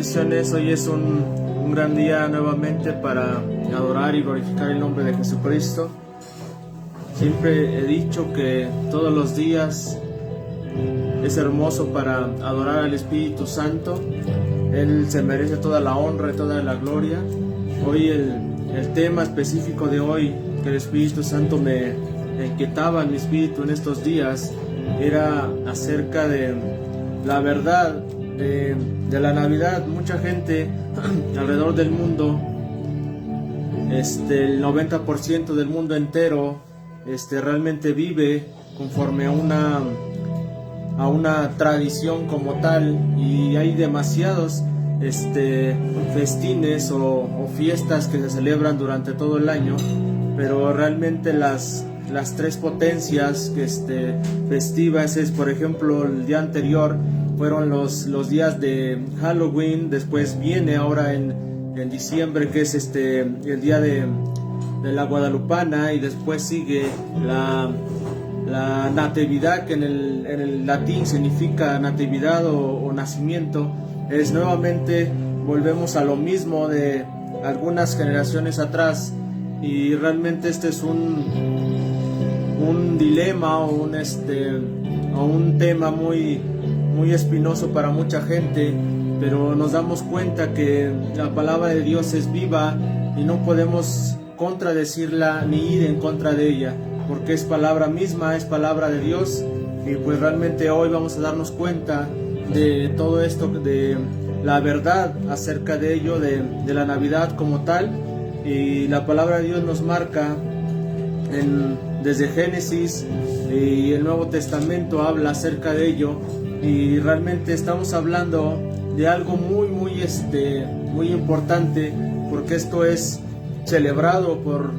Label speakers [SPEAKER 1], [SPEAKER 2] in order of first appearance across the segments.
[SPEAKER 1] bendiciones. Hoy es un gran día nuevamente para adorar y glorificar el nombre de Jesucristo. Siempre he dicho que todos los días es hermoso para adorar al Espíritu Santo. Él se merece toda la honra y toda la gloria. Hoy el tema específico de hoy que el Espíritu Santo me inquietaba en mi espíritu en estos días era acerca de la verdad de la Navidad. Mucha gente alrededor del mundo, el 90% del mundo entero, realmente vive conforme a una tradición como tal, y hay demasiados festines o fiestas que se celebran durante todo el año, pero realmente las tres potencias festivas es, por ejemplo, el día anterior fueron los días de Halloween, después viene ahora en diciembre, que es el día de la Guadalupana, y después sigue la Natividad, que en el latín significa natividad o nacimiento. Es nuevamente, volvemos a lo mismo de algunas generaciones atrás, y realmente este es un dilema o un tema muy espinoso para mucha gente, pero nos damos cuenta que la palabra de Dios es viva y no podemos contradecirla ni ir en contra de ella, porque es palabra misma, es palabra de Dios. Y pues realmente hoy vamos a darnos cuenta de todo esto, de la verdad acerca de ello, de la Navidad como tal. Y la palabra de Dios nos marca desde Génesis, y el Nuevo Testamento habla acerca de ello, y realmente estamos hablando de algo muy importante, porque esto es celebrado por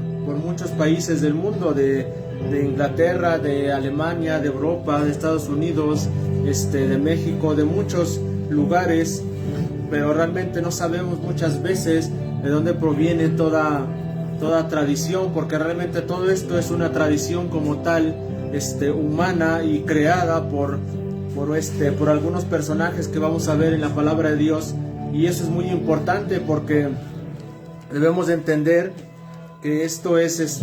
[SPEAKER 1] muchos países del mundo, de Inglaterra, de Alemania, de Europa, de Estados Unidos, de México, de muchos lugares, pero realmente no sabemos muchas veces de dónde proviene toda tradición, porque realmente todo esto es una tradición como tal, humana y creada por algunos personajes que vamos a ver en la palabra de Dios. Y eso es muy importante, porque debemos de entender que esto es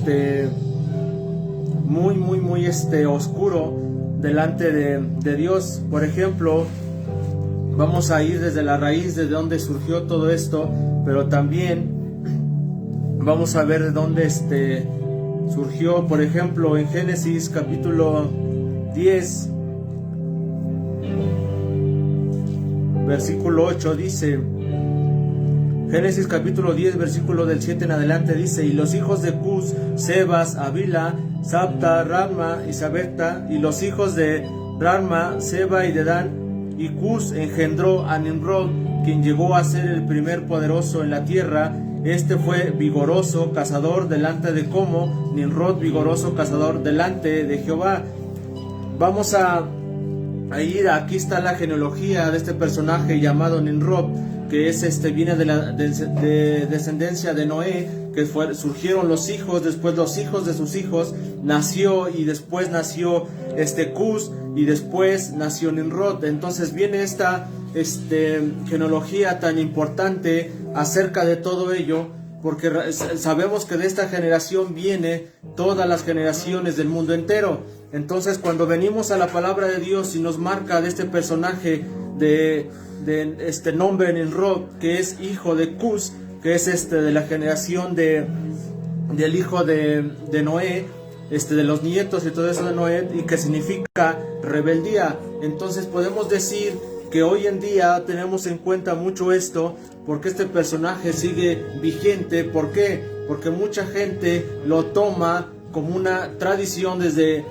[SPEAKER 1] muy oscuro delante de Dios. Por ejemplo, vamos a ir desde la raíz, de donde surgió todo esto, pero también vamos a ver de dónde surgió. Por ejemplo, en Génesis capítulo 10, versículo 8 dice, Génesis capítulo 10, versículo del 7 en adelante dice: y los hijos de Cus, Sebas, Avila, Sabta, Rama y Sabeta, y los hijos de Rama, Seba y Dedán. Y Cus engendró a Nimrod, quien llegó a ser el primer poderoso en la tierra. Este fue vigoroso cazador delante de Como, Nimrod vigoroso cazador delante de Jehová. Vamos a ir, aquí está la genealogía de este personaje llamado Nimrod, que viene de descendencia de Noé, que surgieron los hijos, después los hijos de sus hijos, nació, y después nació Cus, y después nació Nimrod. Entonces viene esta genealogía tan importante acerca de todo ello, porque sabemos que de esta generación viene todas las generaciones del mundo entero. Entonces, cuando venimos a la palabra de Dios y nos marca de este personaje de este nombre Nimrod, que es hijo de Cus, que es de la generación del hijo de Noé, de los nietos y todo eso de Noé, y que significa rebeldía. Entonces podemos decir que hoy en día tenemos en cuenta mucho esto, porque este personaje sigue vigente. ¿Por qué? Porque mucha gente lo toma como una tradición desde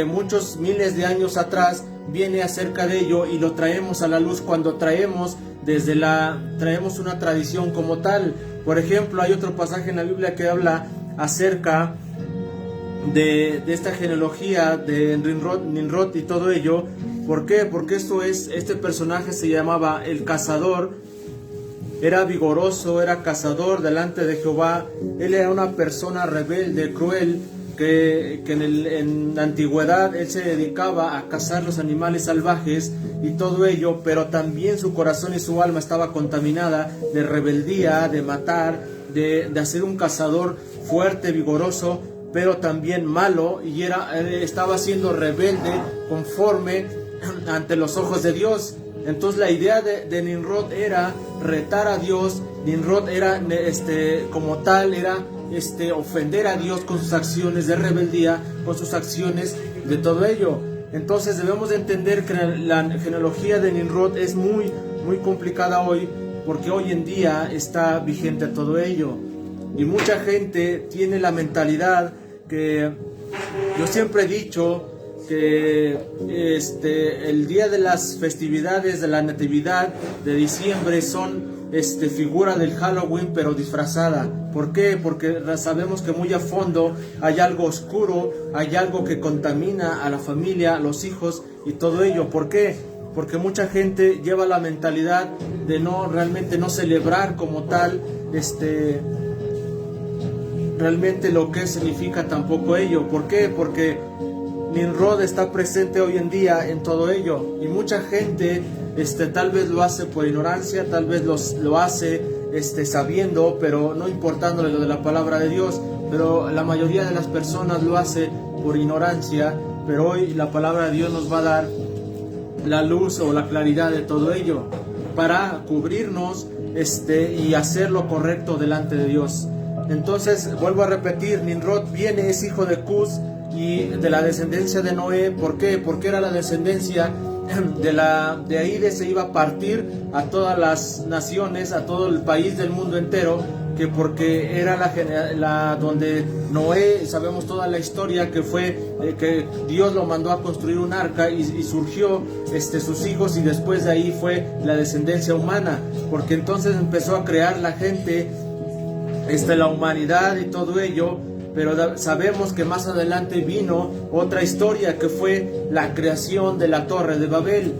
[SPEAKER 1] muchos miles de años atrás, viene acerca de ello, y lo traemos a la luz cuando traemos una tradición como tal. Por ejemplo, hay otro pasaje en la Biblia que habla acerca de esta genealogía de Nimrod y todo ello. ¿Por qué? Porque este personaje se llamaba el cazador, era vigoroso, era cazador delante de Jehová. Él era una persona rebelde, cruel, que en la antigüedad él se dedicaba a cazar los animales salvajes y todo ello, pero también su corazón y su alma estaba contaminada de rebeldía, de matar, de ser un cazador fuerte, vigoroso, pero también malo, y estaba siendo rebelde conforme ante los ojos de Dios. Entonces la idea de Nimrod era retar a Dios. Nimrod era como tal, era ofender a Dios con sus acciones de rebeldía, con sus acciones de todo ello. Entonces debemos de entender que la genealogía de Nimrod es muy, muy complicada hoy, porque hoy en día está vigente todo ello. Y mucha gente tiene la mentalidad que yo siempre he dicho que el día de las festividades de la Natividad de diciembre son figura del Halloween, pero disfrazada. ¿Por qué? Porque sabemos que muy a fondo hay algo oscuro, hay algo que contamina a la familia, a los hijos y todo ello. ¿Por qué? Porque mucha gente lleva la mentalidad de realmente no celebrar como tal realmente lo que significa tampoco ello. ¿Por qué? Porque Nimrod está presente hoy en día en todo ello, y mucha gente tal vez lo hace por ignorancia, tal vez lo hace sabiendo, pero no importándole lo de la palabra de Dios. Pero la mayoría de las personas lo hace por ignorancia. Pero hoy la palabra de Dios nos va a dar la luz o la claridad de todo ello para cubrirnos y hacer lo correcto delante de Dios. Entonces vuelvo a repetir, Nimrod es hijo de Cus y de la descendencia de Noé. ¿Por qué? Porque era la descendencia de ahí se iba a partir a todas las naciones, a todo el país del mundo entero, que porque era donde Noé, sabemos toda la historia, que fue que Dios lo mandó a construir un arca y surgió sus hijos, y después de ahí fue la descendencia humana, porque entonces empezó a crear la gente, la humanidad y todo ello. Pero sabemos que más adelante vino otra historia, que fue la creación de la Torre de Babel.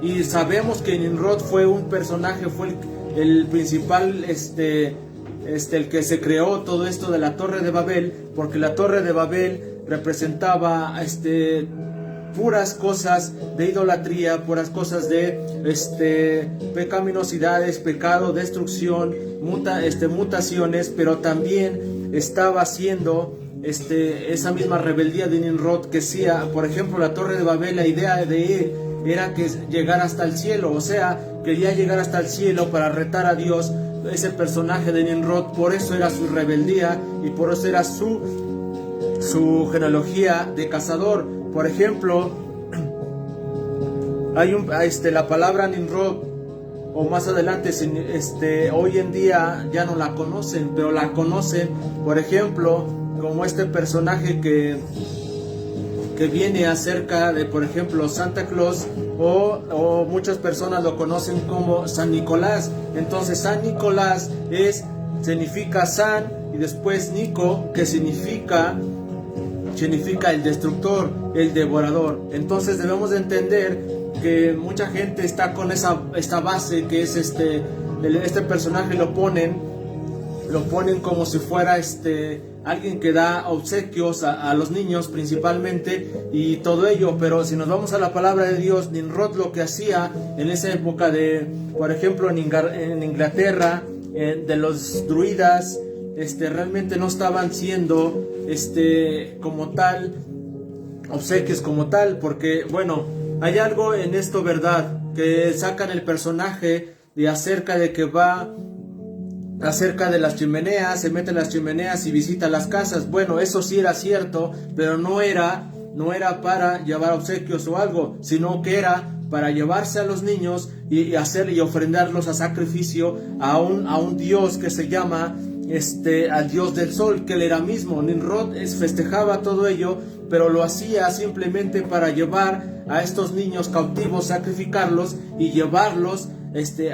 [SPEAKER 1] Y sabemos que Nimrod fue un personaje, fue el principal, el que se creó todo esto de la Torre de Babel, porque la Torre de Babel representaba puras cosas de idolatría, puras cosas de pecaminosidades, pecado, destrucción, mutaciones, pero también estaba haciendo esa misma rebeldía de Nimrod, que sea, por ejemplo, la Torre de Babel, la idea de él era que llegara hasta el cielo, o sea, quería llegar hasta el cielo para retar a Dios. Ese personaje de Nimrod, por eso era su rebeldía y por eso era su genealogía de cazador. Por ejemplo, hay la palabra Nimrod, o más adelante, hoy en día ya no la conocen, pero la conocen, por ejemplo, como personaje que viene acerca de, por ejemplo, Santa Claus, o muchas personas lo conocen como San Nicolás. Entonces San Nicolás significa San, y después Nico, que significa el destructor, el devorador. Entonces debemos de entender que mucha gente está con esta base, que es este personaje lo ponen como si fuera alguien que da obsequios a los niños principalmente y todo ello. Pero si nos vamos a la palabra de Dios, Nimrod lo que hacía en esa época por ejemplo, en Inglaterra, de los druidas, realmente no estaban siendo como tal obsequios como tal, porque bueno, hay algo en esto, ¿verdad? Que sacan el personaje acerca de que va acerca de las chimeneas, se mete en las chimeneas y visita las casas. Bueno, eso sí era cierto, pero no era para llevar obsequios o algo, sino que era para llevarse a los niños y ofrendarlos a sacrificio a un dios que se llama al dios del sol, que él era mismo. Nimrod festejaba todo ello, pero lo hacía simplemente para llevar a estos niños cautivos, sacrificarlos y llevarlos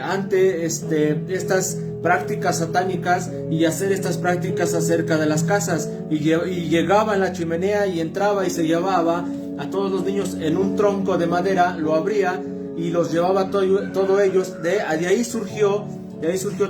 [SPEAKER 1] ante estas prácticas satánicas, y hacer estas prácticas acerca de las casas, y llegaba en la chimenea y entraba y se llevaba a todos los niños en un tronco de madera, lo abría y los llevaba todos ellos. De ahí surgió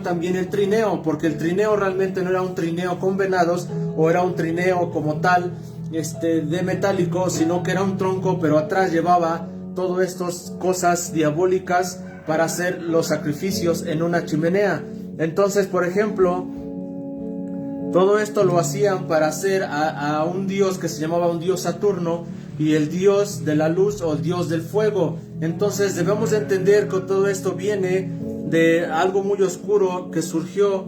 [SPEAKER 1] también el trineo, porque el trineo realmente no era un trineo con venados o era un trineo como tal, de metálico, sino que era un tronco, pero atrás llevaba todas estas cosas diabólicas para hacer los sacrificios en una chimenea. Entonces, por ejemplo, todo esto lo hacían para hacer a un dios que se llamaba un dios Saturno, y el dios de la luz o el dios del fuego. Entonces debemos de entender que todo esto viene de algo muy oscuro que surgió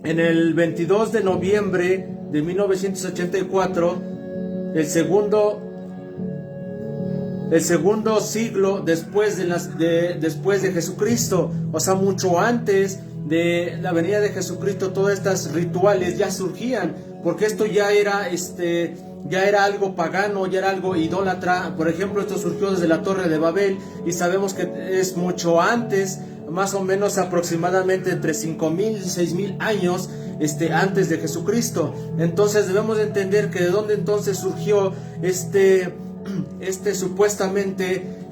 [SPEAKER 1] en el 22 de noviembre de 1984, el segundo siglo después de Jesucristo. O sea, mucho antes de la venida de Jesucristo, todos estos rituales ya surgían, porque esto ya era algo pagano, ya era algo idólatra. Por ejemplo, esto surgió desde la Torre de Babel, y sabemos que es mucho antes, más o menos aproximadamente entre 5,000 y 6,000 años antes de Jesucristo. Entonces debemos entender que de dónde entonces surgió supuestamente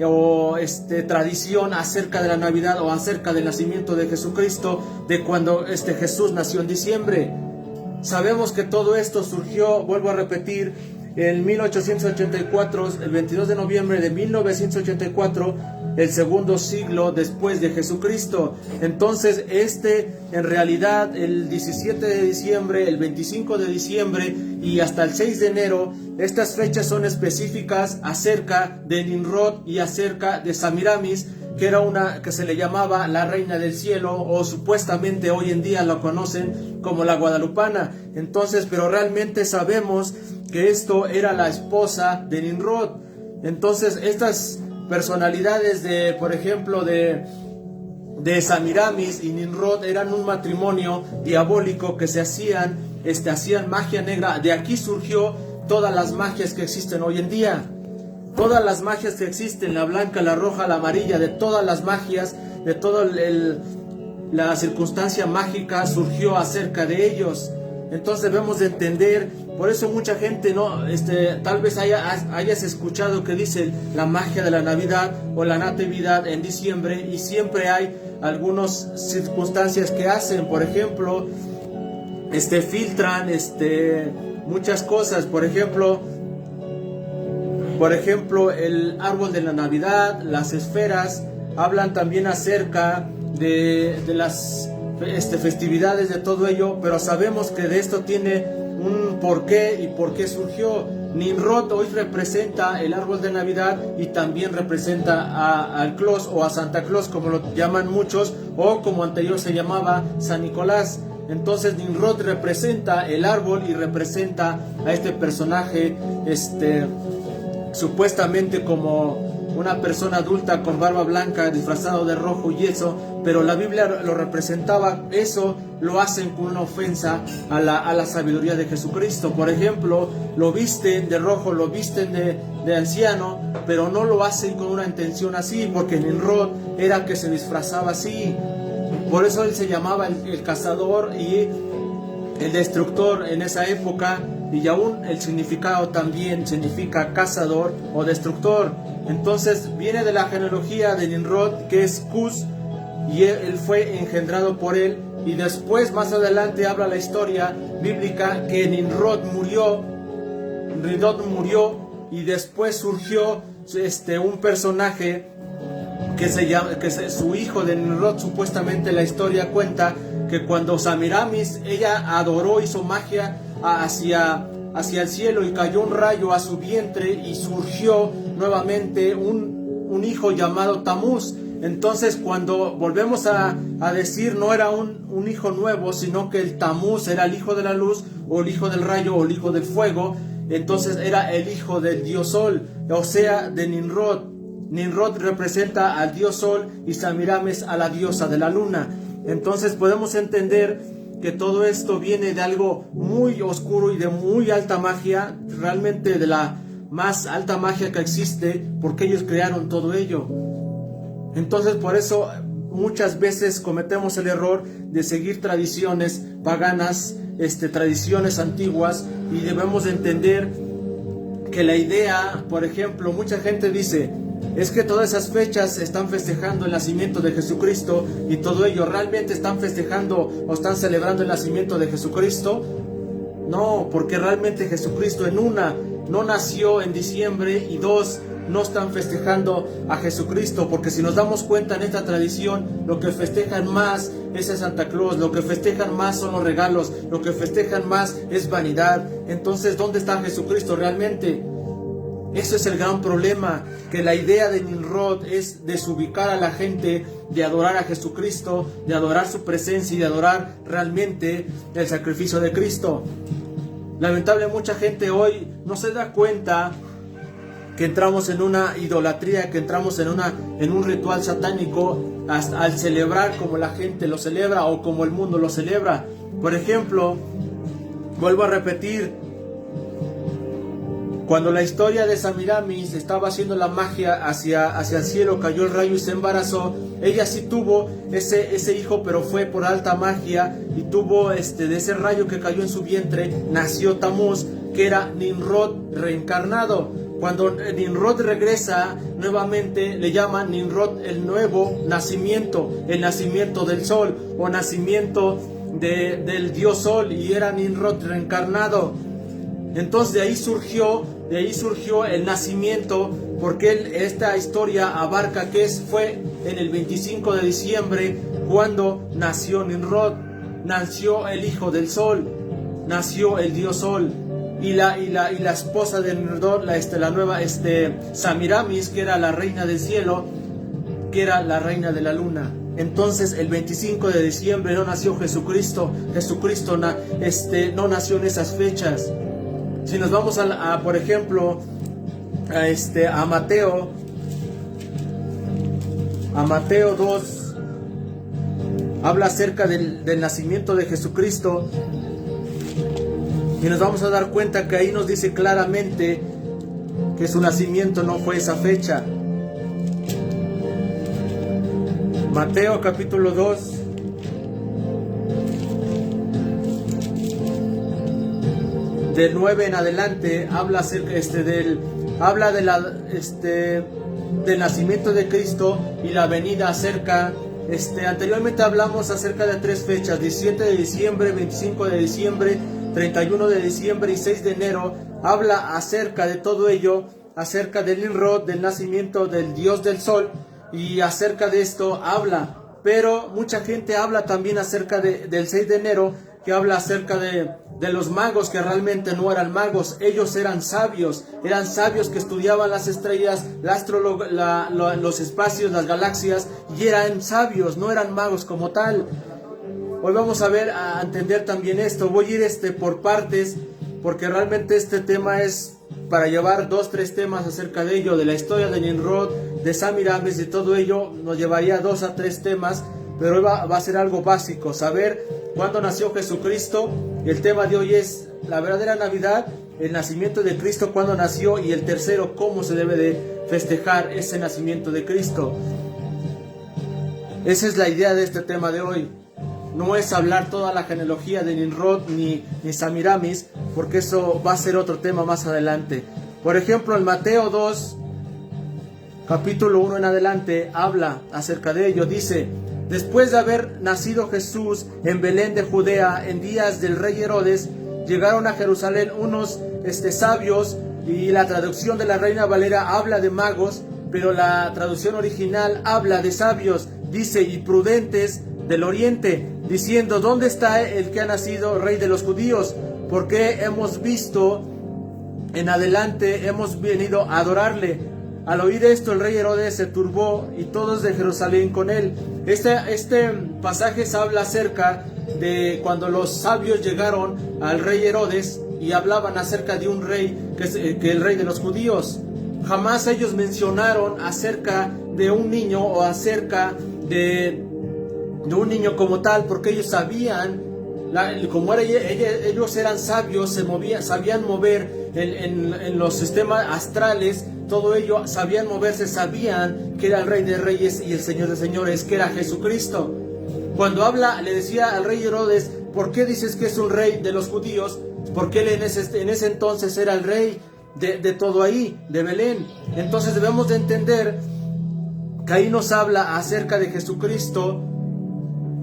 [SPEAKER 1] tradición acerca de la Navidad o acerca del nacimiento de Jesucristo, de cuando Jesús nació en diciembre. Sabemos que todo esto surgió, vuelvo a repetir, en 1884, el 22 de noviembre de 1984, el segundo siglo después de Jesucristo. Entonces, en realidad, el 17 de diciembre, el 25 de diciembre y hasta el 6 de enero, estas fechas son específicas acerca de Nimrod y acerca de Semiramis, que era una que se le llamaba la reina del cielo, o supuestamente hoy en día la conocen como la guadalupana. Entonces, pero realmente sabemos que esto era la esposa de Nimrod. Entonces, estas personalidades por ejemplo, de Semiramis y Nimrod eran un matrimonio diabólico que se hacían magia negra. De aquí surgió todas las magias que existen hoy en día. Todas las magias que existen, la blanca, la roja, la amarilla, de todas las magias, de toda la circunstancia mágica surgió acerca de ellos. Entonces debemos de entender, por eso mucha gente tal vez hayas escuchado que dice la magia de la Navidad o la Natividad en diciembre, y siempre hay algunas circunstancias que hacen. Por ejemplo, filtran muchas cosas. Por ejemplo, el árbol de la Navidad, las esferas, hablan también acerca de las festividades, de todo ello, pero sabemos que de esto tiene un porqué y por qué surgió. Nimrod hoy representa el árbol de Navidad y también representa al Claus o a Santa Claus, como lo llaman muchos, o como anterior se llamaba San Nicolás. Entonces Nimrod representa el árbol y representa a este personaje supuestamente como una persona adulta con barba blanca, disfrazado de rojo y eso, pero la Biblia lo representaba. Eso lo hacen con una ofensa a la sabiduría de Jesucristo. Por ejemplo, lo visten de rojo, lo visten de anciano, pero no lo hacen con una intención así, porque Nimrod era que se disfrazaba así. Por eso él se llamaba el cazador y el destructor en esa época, y aún el significado también significa cazador o destructor. Entonces viene de la genealogía de Nimrod, que es Cus, y él fue engendrado por él. Y después, más adelante, habla la historia bíblica que Nimrod murió, y después surgió un personaje que su hijo de Nimrod. Supuestamente la historia cuenta que cuando Semiramis, ella adoró, hizo magia hacia el cielo, y cayó un rayo a su vientre y surgió nuevamente un hijo llamado Tamuz. Entonces, cuando volvemos a decir, no era un hijo nuevo, sino que el Tamuz era el hijo de la luz, o el hijo del rayo, o el hijo del fuego. Entonces era el hijo del dios Sol, o sea, de Nimrod. Nimrod representa al dios Sol y Semiramis a la diosa de la luna. Entonces podemos entender que todo esto viene de algo muy oscuro y de muy alta magia, realmente de la más alta magia que existe, porque ellos crearon todo ello. Entonces, por eso muchas veces cometemos el error de seguir tradiciones paganas, tradiciones antiguas, y debemos de entender que la idea, por ejemplo, mucha gente dice, es que todas esas fechas están festejando el nacimiento de Jesucristo, y todo ello, ¿realmente están festejando o están celebrando el nacimiento de Jesucristo? No, porque realmente Jesucristo no nació en diciembre, y dos, no están festejando a Jesucristo, porque si nos damos cuenta en esta tradición, lo que festejan más es a Santa Claus, lo que festejan más son los regalos, lo que festejan más es vanidad. Entonces, ¿dónde está Jesucristo realmente? Eso es el gran problema, que la idea de Nimrod es desubicar a la gente de adorar a Jesucristo, de adorar su presencia y de adorar realmente el sacrificio de Cristo. Lamentablemente mucha gente hoy no se da cuenta que entramos en una idolatría, que entramos en un ritual satánico al celebrar como la gente lo celebra o como el mundo lo celebra. Por ejemplo, vuelvo a repetir, cuando la historia de Semiramis estaba haciendo la magia hacia el cielo, cayó el rayo y se embarazó. Ella sí tuvo ese hijo, pero fue por alta magia, y tuvo de ese rayo que cayó en su vientre, nació Tamuz, que era Nimrod reencarnado. Cuando Nimrod regresa nuevamente, le llaman Nimrod el nuevo nacimiento, el nacimiento del sol, o nacimiento del dios sol, y era Nimrod reencarnado. Entonces de ahí surgió el nacimiento, porque esta historia abarca que fue en el 25 de diciembre cuando nació Nimrod, nació el hijo del sol, nació el dios sol. Y la esposa de Nimrod, la nueva Semiramis, que era la reina del cielo, que era la reina de la luna. Entonces el 25 de diciembre no nació Jesucristo. Jesucristo no nació en esas fechas. Si nos vamos por ejemplo a Mateo 2, habla acerca del nacimiento de Jesucristo. Y nos vamos a dar cuenta que ahí nos dice claramente que su nacimiento no fue esa fecha. Mateo capítulo 2. Del 9 en adelante habla acerca del nacimiento de Cristo y la venida acerca. Anteriormente hablamos acerca de 3 fechas: 17 de diciembre, 25 de diciembre, 31 de diciembre y 6 de enero. Habla acerca de todo ello, acerca del Nimrod, del nacimiento del dios del sol, y acerca de esto habla. Pero mucha gente habla también acerca del 6 de enero, que habla acerca de los magos, que realmente no eran magos. Ellos eran sabios que estudiaban las estrellas, los espacios, las galaxias, y eran sabios, no eran magos como tal. Hoy vamos a entender también esto. Voy a ir por partes, porque realmente este tema es para llevar 2-3 temas acerca de ello, de la historia de Nimrod, de Semiramis, y todo ello nos llevaría 2 a 3 temas, pero hoy va a ser algo básico, saber cuándo nació Jesucristo. El tema de hoy es la verdadera Navidad, el nacimiento de Cristo, cuándo nació, y el tercero, cómo se debe de festejar ese nacimiento de Cristo. Esa es la idea de este tema de hoy. No es hablar toda la genealogía de Nimrod ni Semiramis, porque eso va a ser otro tema más adelante. Por ejemplo, en Mateo 2, capítulo 1 en adelante, habla acerca de ello. Dice: después de haber nacido Jesús en Belén de Judea, en días del rey Herodes, llegaron a Jerusalén unos sabios, y la traducción de la Reina Valera habla de magos, pero la traducción original habla de sabios. Dice: y prudentes del oriente, diciendo: ¿dónde está el que ha nacido rey de los judíos? Porque hemos visto en adelante, hemos venido a adorarle. Al oír esto, el rey Herodes se turbó, y todos de Jerusalén con él. Este pasaje habla acerca de cuando los sabios llegaron al rey Herodes y hablaban acerca de un rey, que el rey de los judíos. Jamás ellos mencionaron acerca de un niño o acerca de un niño como tal, porque ellos sabían, ellos eran sabios, sabían mover en los sistemas astrales, todo ello, sabían moverse, sabían que era el Rey de Reyes y el Señor de Señores, que era Jesucristo. Cuando le decía al rey Herodes: ¿por qué dices que es un rey de los judíos? Porque él en ese entonces era el rey de todo ahí, de Belén. Entonces debemos de entender que ahí nos habla acerca de Jesucristo,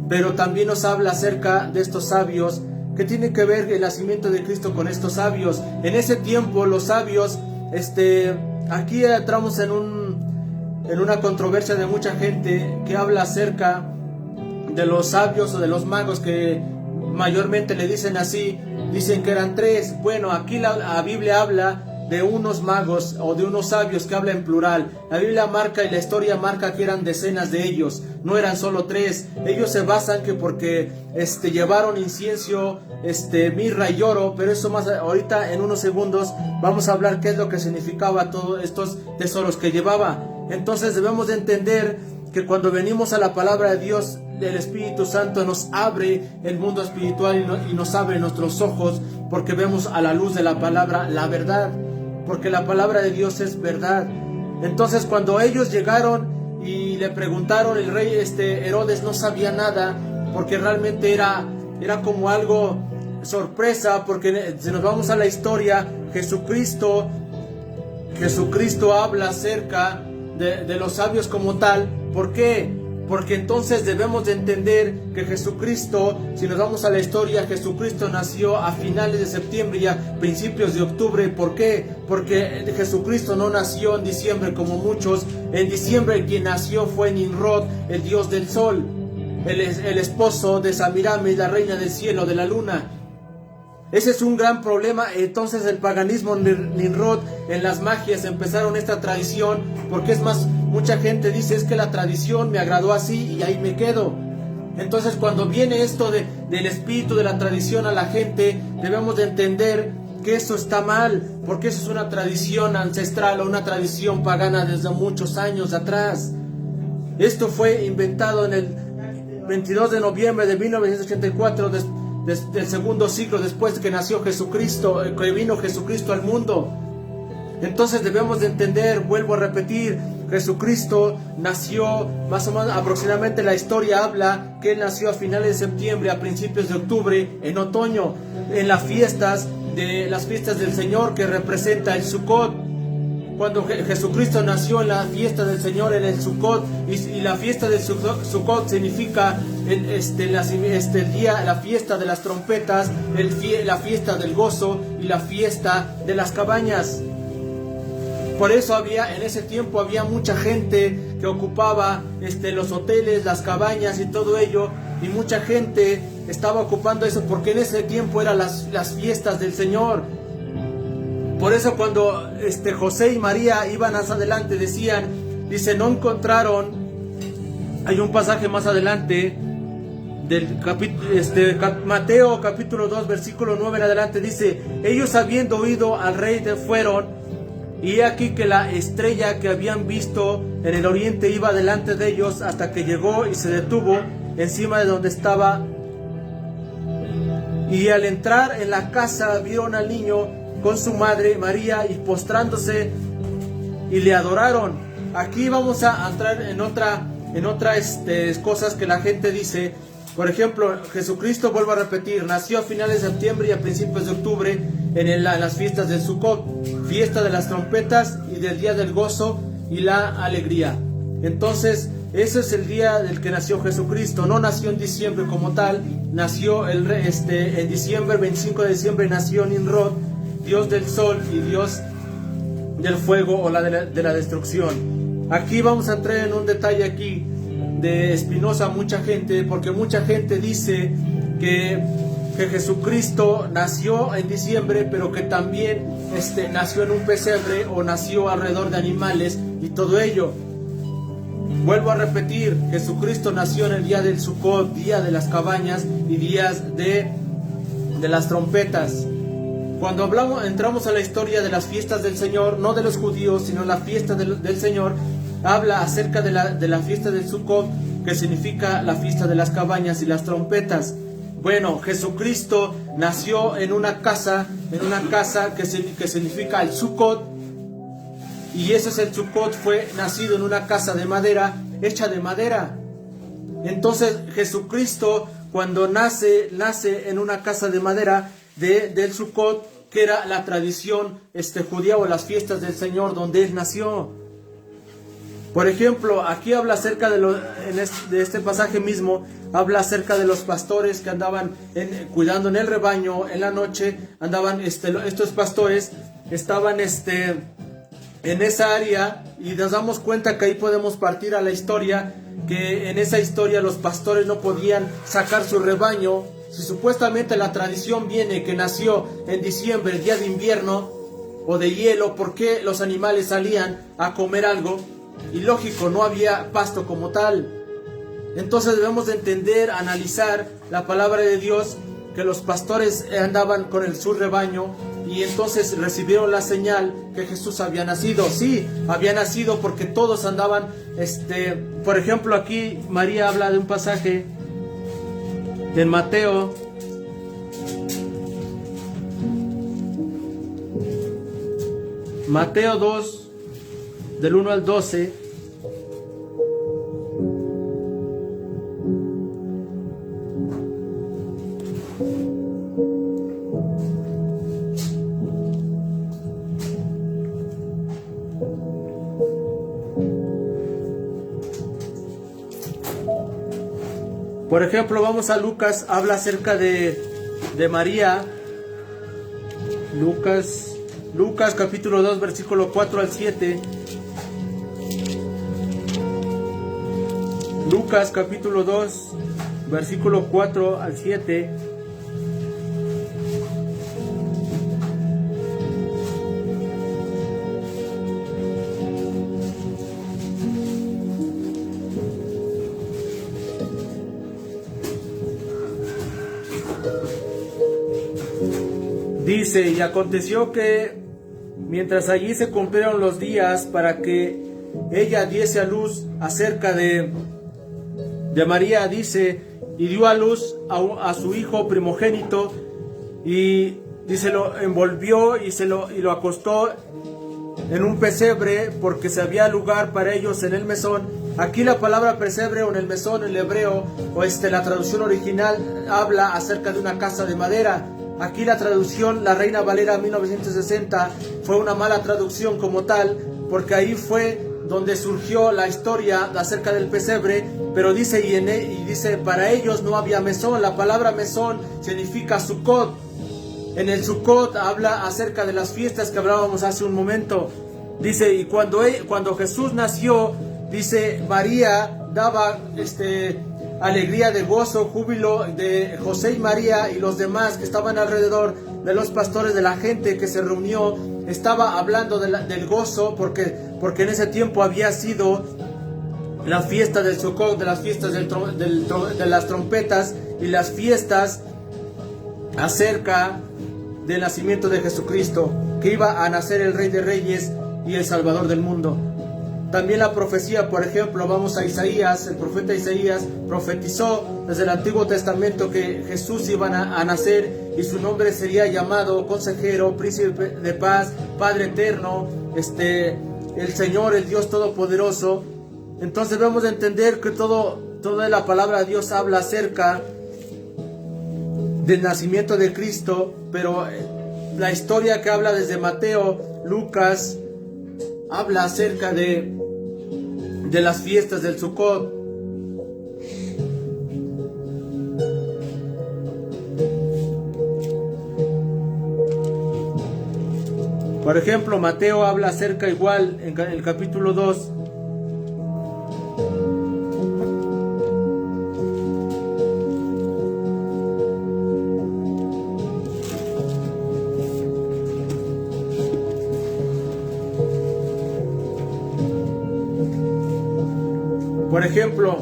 [SPEAKER 1] pero también nos habla acerca de estos sabios ¿Qué tiene que ver el nacimiento de Cristo con estos sabios? En ese tiempo los sabios, aquí entramos en una controversia de mucha gente que habla acerca de los sabios o de los magos, que mayormente le dicen así, dicen que eran 3. Bueno, aquí la Biblia habla de unos magos o de unos sabios, que habla en plural. La Biblia marca y la historia marca que eran decenas de ellos, no eran solo 3. Ellos se basan que porque llevaron incienso, mirra y oro, pero eso más ahorita en unos segundos vamos a hablar qué es lo que significaba todos estos tesoros que llevaba. Entonces debemos de entender que cuando venimos a la palabra de Dios, el Espíritu Santo nos abre el mundo espiritual y nos abre nuestros ojos, porque vemos a la luz de la palabra la verdad, porque la palabra de Dios es verdad. Entonces cuando ellos llegaron y le preguntaron, el rey Herodes no sabía nada, porque realmente era como algo sorpresa, porque si nos vamos a la historia, Jesucristo habla acerca de los sabios como tal. ¿Por qué? Porque entonces debemos de entender que Jesucristo, si nos vamos a la historia, Jesucristo nació a finales de septiembre y a principios de octubre. ¿Por qué? Porque Jesucristo no nació en diciembre como muchos. En diciembre quien nació fue Nimrod, el dios del sol, el esposo de Semiramis, la reina del cielo, de la luna. Ese es un gran problema. Entonces el paganismo, Nimrod, en las magias empezaron esta tradición, porque es más, mucha gente dice, es que la tradición me agradó así y ahí me quedo. Entonces cuando viene esto del espíritu de la tradición a la gente, debemos de entender que eso está mal, porque eso es una tradición ancestral o una tradición pagana desde muchos años atrás. Esto fue inventado en el 22 de noviembre de 1984, del segundo siglo después de que nació Jesucristo, que vino Jesucristo al mundo. Entonces debemos de entender, vuelvo a repetir, Jesucristo nació más o menos, aproximadamente la historia habla que él nació a finales de septiembre, a principios de octubre, en otoño, en las fiestas del Señor, que representa el Sukkot. Cuando Jesucristo nació en la fiesta del Señor, en el Sukkot, y la fiesta del Sukkot significa la fiesta de las trompetas, la fiesta del gozo y la fiesta de las cabañas. Por eso en ese tiempo había mucha gente que ocupaba los hoteles, las cabañas y todo ello, y mucha gente estaba ocupando eso porque en ese tiempo eran las fiestas del Señor. Por eso cuando José y María iban más adelante no encontraron, hay un pasaje más adelante del Mateo capítulo 2 versículo 9 en adelante, dice, ellos habiendo oído al rey fueron, y he aquí que la estrella que habían visto en el oriente iba delante de ellos hasta que llegó y se detuvo encima de donde estaba, y al entrar en la casa vieron al niño con su madre María, y postrándose y le adoraron. Aquí vamos a entrar en otras cosas que la gente dice. Por ejemplo, Jesucristo, vuelvo a repetir, nació a finales de septiembre y a principios de octubre en las fiestas del Sukkot, fiesta de las trompetas y del día del gozo y la alegría. Entonces, ese es el día del que nació Jesucristo. No nació en diciembre como tal, nació en diciembre, 25 de diciembre nació Nimrod, dios del sol y dios del fuego o de la destrucción. Aquí vamos a entrar en un detalle aquí de espinosa mucha gente, porque mucha gente dice que Jesucristo nació en diciembre, pero que también nació en un pesebre o nació alrededor de animales y todo ello. Vuelvo a repetir, Jesucristo nació en el día del Sukkot, día de las cabañas y días de las trompetas. Cuando entramos a la historia de las fiestas del Señor, no de los judíos, sino la fiesta del Señor, habla acerca de la fiesta del Sukkot, que significa la fiesta de las cabañas y las trompetas. Bueno, Jesucristo nació en una casa que significa el Sukkot, y ese es el Sukkot, fue nacido en una casa de madera, hecha de madera. Entonces Jesucristo, cuando nace en una casa de madera del Sukkot, que era la tradición judía o las fiestas del Señor donde él nació. Por ejemplo, aquí habla acerca de este pasaje mismo, habla acerca de los pastores que andaban cuidando en el rebaño en la noche. Andaban, estos pastores estaban en esa área, y nos damos cuenta que ahí podemos partir a la historia, que en esa historia los pastores no podían sacar su rebaño. Si supuestamente la tradición viene que nació en diciembre, día de invierno o de hielo, ¿por qué los animales salían a comer algo? Y lógico, no había pasto como tal. Entonces debemos de entender, analizar la palabra de Dios, que los pastores andaban con su rebaño, y entonces recibieron la señal que Jesús había nacido. Sí, había nacido porque todos andaban, por ejemplo, aquí María habla de un pasaje en Mateo, Mateo 2, del 1 al 12. Por ejemplo, vamos a Lucas, habla acerca de María. Lucas capítulo 2, versículo 4 al 7. Lucas capítulo 2, versículo 4 al 7. Dice: y aconteció que mientras allí se cumplieron los días para que ella diese a luz, acerca de María, dice, y dio a luz a su hijo primogénito, y dice, lo envolvió y lo acostó en un pesebre, porque se había lugar para ellos en el mesón. Aquí la palabra pesebre o en el mesón, en el hebreo, o la traducción original, habla acerca de una casa de madera. Aquí la traducción, la Reina Valera 1960, fue una mala traducción como tal, porque ahí fue donde surgió la historia acerca del pesebre, pero dice, y dice, para ellos no había mesón. La palabra mesón significa Sukkot. En el Sukkot habla acerca de las fiestas que hablábamos hace un momento. Dice, y cuando Jesús nació, dice, María daba alegría, de gozo, júbilo de José y María y los demás que estaban alrededor de los pastores, de la gente que se reunió. Estaba hablando del gozo, porque en ese tiempo había sido la fiesta del Sukkot, de las fiestas de las trompetas, y las fiestas acerca del nacimiento de Jesucristo, que iba a nacer el Rey de Reyes y el Salvador del mundo. También la profecía, por ejemplo, vamos a Isaías. El profeta Isaías profetizó desde el Antiguo Testamento que Jesús iba a nacer, y su nombre sería llamado Consejero, Príncipe de Paz, Padre Eterno, el Señor, el Dios Todopoderoso. Entonces debemos de entender que toda la palabra de Dios habla acerca del nacimiento de Cristo, pero la historia que habla desde Mateo, Lucas, habla acerca de las fiestas del Sukkot. Por ejemplo, Mateo habla acerca igual en el capítulo 2. Por ejemplo,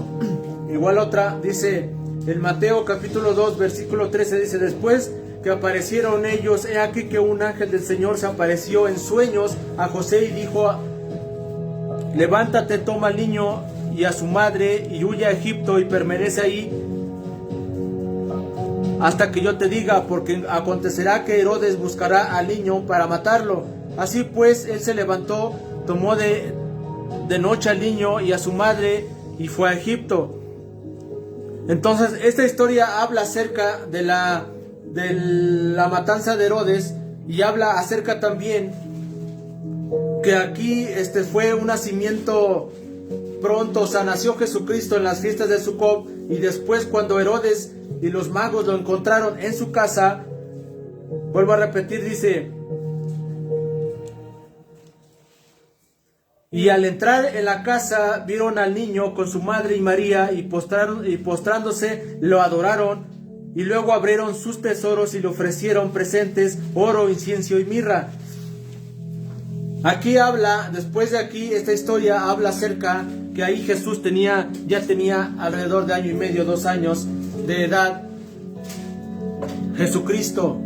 [SPEAKER 1] igual otra, dice en Mateo capítulo 2, versículo 13, dice, después que aparecieron ellos, he aquí que un ángel del Señor se apareció en sueños a José y dijo, levántate, toma al niño y a su madre y huye a Egipto y permanece ahí hasta que yo te diga, porque acontecerá que Herodes buscará al niño para matarlo. Así pues, él se levantó, tomó de noche al niño y a su madre y fue a Egipto. Entonces esta historia habla acerca de la matanza de Herodes, y habla acerca también que aquí fue un nacimiento pronto, o sea, nació Jesucristo en las fiestas de Sucot, y después cuando Herodes y los magos lo encontraron en su casa, vuelvo a repetir, dice: y al entrar en la casa vieron al niño con su madre y María, y postrándose lo adoraron, y luego abrieron sus tesoros y le ofrecieron presentes, oro, incienso y mirra. Aquí habla, después de aquí, esta historia habla acerca que ahí Jesús ya tenía alrededor de 1.5 años, 2 años de edad. Jesucristo,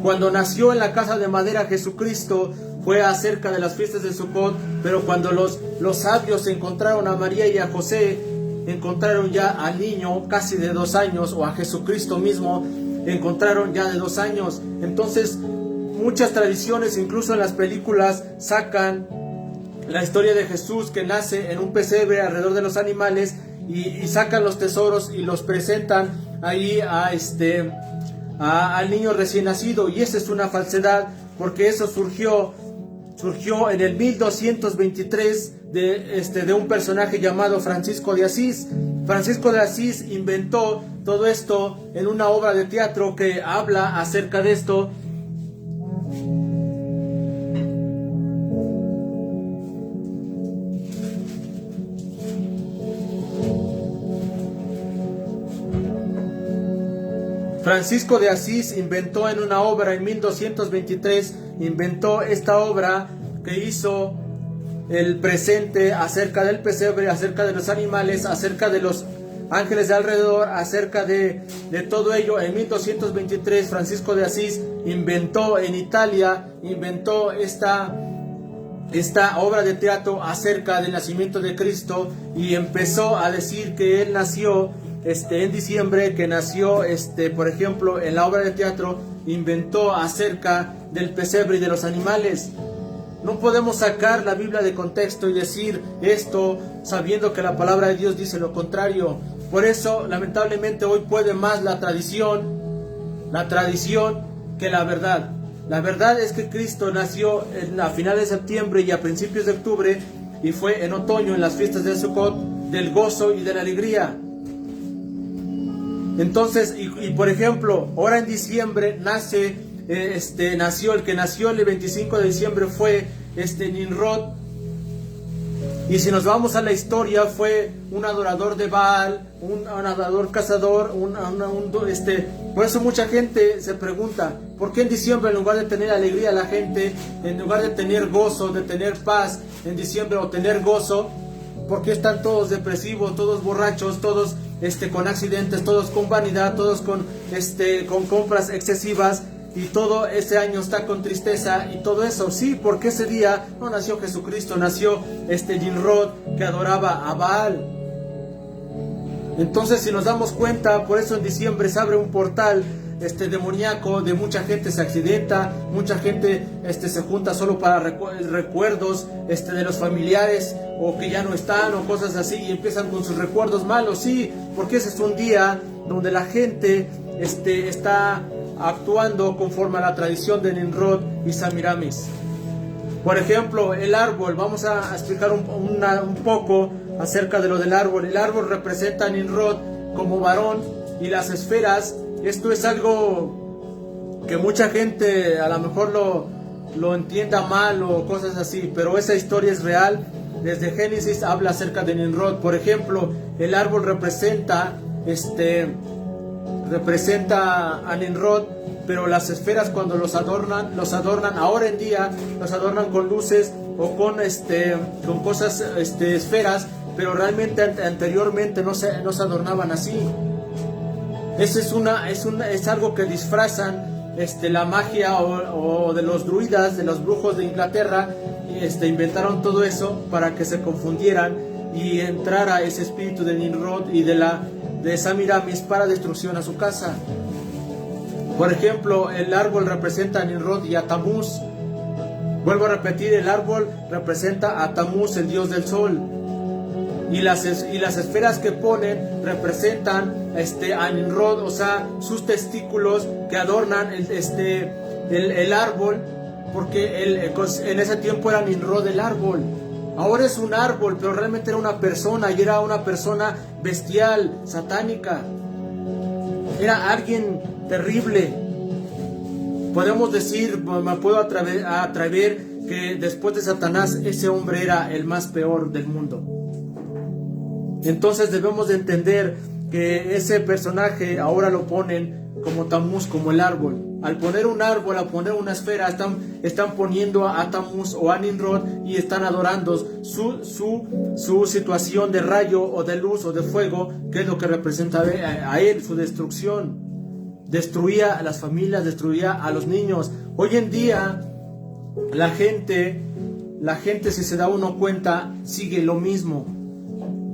[SPEAKER 1] cuando nació en la casa de madera, Jesucristo fue acerca de las fiestas de Sucot, pero cuando los sabios encontraron a María y a José, encontraron ya al niño casi de 2 años, o a Jesucristo mismo, encontraron ya de 2 años. Entonces, muchas tradiciones, incluso en las películas, sacan la historia de Jesús que nace en un pesebre alrededor de los animales, y sacan los tesoros y los presentan ahí al niño recién nacido. Y esa es una falsedad, porque eso surgió en el 1223 de un personaje llamado Francisco de Asís. Francisco de Asís inventó todo esto en una obra de teatro que habla acerca de esto. Francisco de Asís inventó en una obra en 1223, inventó esta obra que hizo el presente acerca del pesebre, acerca de los animales, acerca de los ángeles de alrededor, acerca de todo ello. En 1223 Francisco de Asís inventó en Italia, inventó esta obra de teatro acerca del nacimiento de Cristo, y empezó a decir que él nació en diciembre, que nació, por ejemplo, en la obra de teatro, inventó acerca del pesebre y de los animales. No podemos sacar la Biblia de contexto y decir esto sabiendo que la palabra de Dios dice lo contrario. Por eso, lamentablemente, hoy puede más la tradición que la verdad. La verdad es que Cristo nació a finales de septiembre y a principios de octubre, y fue en otoño, en las fiestas de Sucot, del gozo y de la alegría. Entonces, y por ejemplo, ahora en diciembre nació el que nació el 25 de diciembre fue Nimrod. Y si nos vamos a la historia, fue un adorador de Baal, un adorador cazador, por eso mucha gente se pregunta, ¿por qué en diciembre, en lugar de tener alegría la gente, en lugar de tener gozo, de tener paz en diciembre, o tener gozo, por qué están todos depresivos, todos borrachos, todos con accidentes, todos con vanidad, todos con compras excesivas, y todo ese año está con tristeza y todo eso? Sí, porque ese día no nació Jesucristo, nació Nimrod, que adoraba a Baal. Entonces, si nos damos cuenta, por eso en diciembre se abre un portal demoníaco, de mucha gente se accidenta, mucha gente se junta solo para recuerdos de los familiares, o que ya no están, o cosas así, y empiezan con sus recuerdos malos. Sí, porque ese es un día donde la gente está actuando conforme a la tradición de Nimrod y Samiramis. Por ejemplo, el árbol, vamos a explicar un poco acerca de lo del árbol. El árbol representa a Nimrod como varón, y las esferas, esto es algo que mucha gente a lo mejor lo entienda mal o cosas así, pero esa historia es real. Desde Génesis habla acerca de Nimrod. Por ejemplo, el árbol representa a Nimrod, pero las esferas, cuando los adornan ahora en día, los adornan con luces o con cosas, esferas, pero realmente anteriormente no se adornaban así. Eso es algo que disfrazan la magia o de los druidas, de los brujos de Inglaterra. Inventaron todo eso para que se confundieran y entrara ese espíritu de Nimrod y de Samiramis para destrucción a su casa. Por ejemplo, el árbol representa a Nimrod y a Tamuz. Vuelvo a repetir, el árbol representa a Tamuz, el dios del sol. Y las esferas que ponen representan a Nimrod, o sea, sus testículos que adornan el árbol, porque en ese tiempo era Nimrod el árbol. Ahora es un árbol, pero realmente era una persona, y era una persona bestial, satánica. Era alguien terrible. Podemos decir, me puedo atrever que después de Satanás, ese hombre era el más peor del mundo. Entonces debemos de entender que ese personaje ahora lo ponen como Tamuz, como el árbol. Al poner un árbol, al poner una esfera, están poniendo a Tamuz o a Nimrod y están adorando su situación de rayo o de luz o de fuego, que es lo que representa a él, su destrucción. Destruía a las familias, destruía a los niños. Hoy en día, la gente, si se da uno cuenta, sigue lo mismo.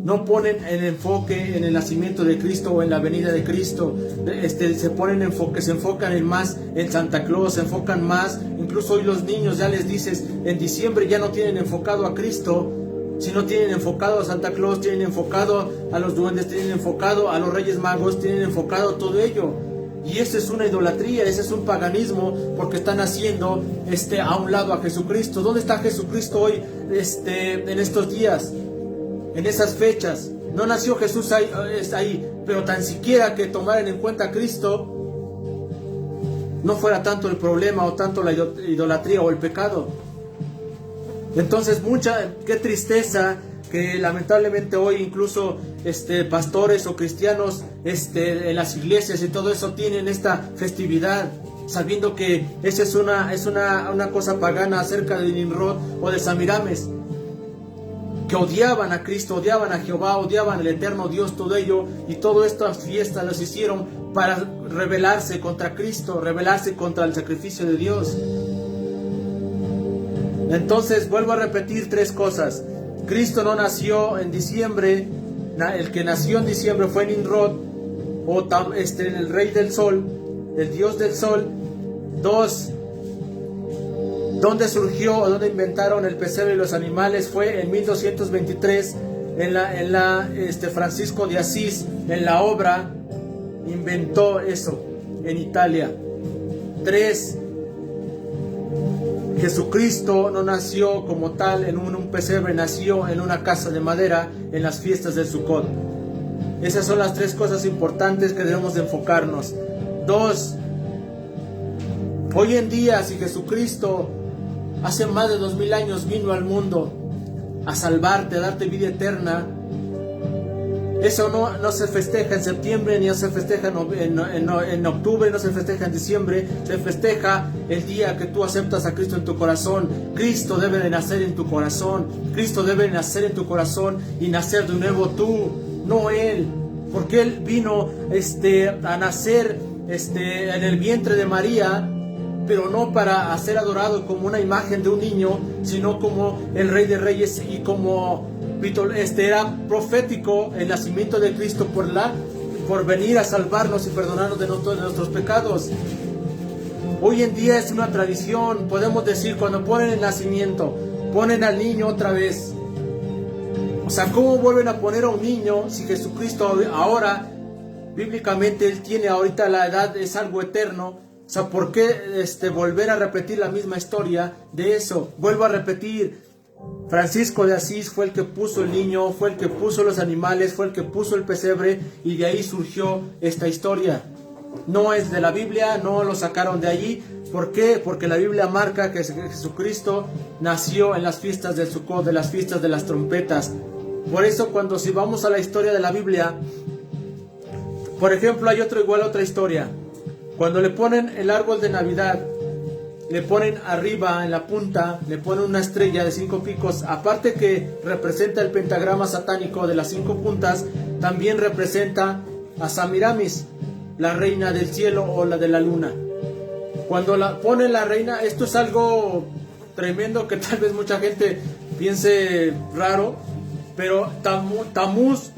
[SPEAKER 1] No ponen el enfoque en el nacimiento de Cristo o en la venida de Cristo. Se enfocan más en Santa Claus, se enfocan más. Incluso hoy los niños, ya les dices, en diciembre ya no tienen enfocado a Cristo, sino tienen enfocado a Santa Claus, tienen enfocado a los duendes, tienen enfocado a los Reyes Magos, tienen enfocado todo ello. Y esa es una idolatría, ese es un paganismo, porque están haciendo a un lado a Jesucristo. ¿Dónde está Jesucristo hoy en estos días? En esas fechas. No nació Jesús ahí, pero tan siquiera que tomaran en cuenta a Cristo, no fuera tanto el problema o tanto la idolatría o el pecado. Entonces qué tristeza que lamentablemente hoy incluso pastores o cristianos en las iglesias y todo eso tienen esta festividad, sabiendo que esa es una cosa pagana acerca de Nimrod o de Samiramis, que odiaban a Cristo, odiaban a Jehová, odiaban al eterno Dios, todo ello, y todas estas fiestas las hicieron para rebelarse contra Cristo, rebelarse contra el sacrificio de Dios. Entonces vuelvo a repetir 3 cosas. Cristo no nació en diciembre. El que nació en diciembre fue Nimrod, o el rey del sol, el dios del sol. 2, ¿dónde surgió o dónde inventaron el pesebre y los animales? Fue en 1223 Francisco de Asís, en la obra, inventó eso en Italia. 3, Jesucristo no nació como tal en un pesebre, nació en una casa de madera en las fiestas del Sukkot. Esas son las 3 cosas importantes que debemos de enfocarnos. 2, hoy en día, si Jesucristo hace más de 2000 años vino al mundo a salvarte, a darte vida eterna, eso no se festeja en septiembre, ni se festeja en octubre, no se festeja en diciembre, se festeja el día que tú aceptas a Cristo en tu corazón. Cristo debe de nacer en tu corazón, Cristo debe de nacer en tu corazón y nacer de nuevo tú, no Él, porque Él vino a nacer en el vientre de María, pero no para ser adorado como una imagen de un niño, sino como el Rey de Reyes y como era profético el nacimiento de Cristo por venir a salvarnos y perdonarnos de nuestros pecados. Hoy en día es una tradición, podemos decir, cuando ponen el nacimiento, ponen al niño otra vez. O sea, ¿cómo vuelven a poner a un niño si Jesucristo ahora, bíblicamente, Él tiene ahorita la edad, es algo eterno? O sea, ¿por qué volver a repetir la misma historia de eso? Vuelvo a repetir, Francisco de Asís fue el que puso el niño, fue el que puso los animales, fue el que puso el pesebre, y de ahí surgió esta historia. No es de la Biblia, no lo sacaron de allí. ¿Por qué? Porque la Biblia marca que Jesucristo nació en las fiestas del Sukkot, de las fiestas de las trompetas. Por eso si vamos a la historia de la Biblia, por ejemplo, hay otra historia. Cuando le ponen el árbol de Navidad, le ponen arriba, en la punta, le ponen una estrella de 5 picos. Aparte que representa el pentagrama satánico de las 5 puntas, también representa a Samiramis, la reina del cielo o la de la luna. Cuando la ponen la reina, esto es algo tremendo que tal vez mucha gente piense raro, pero Tamuz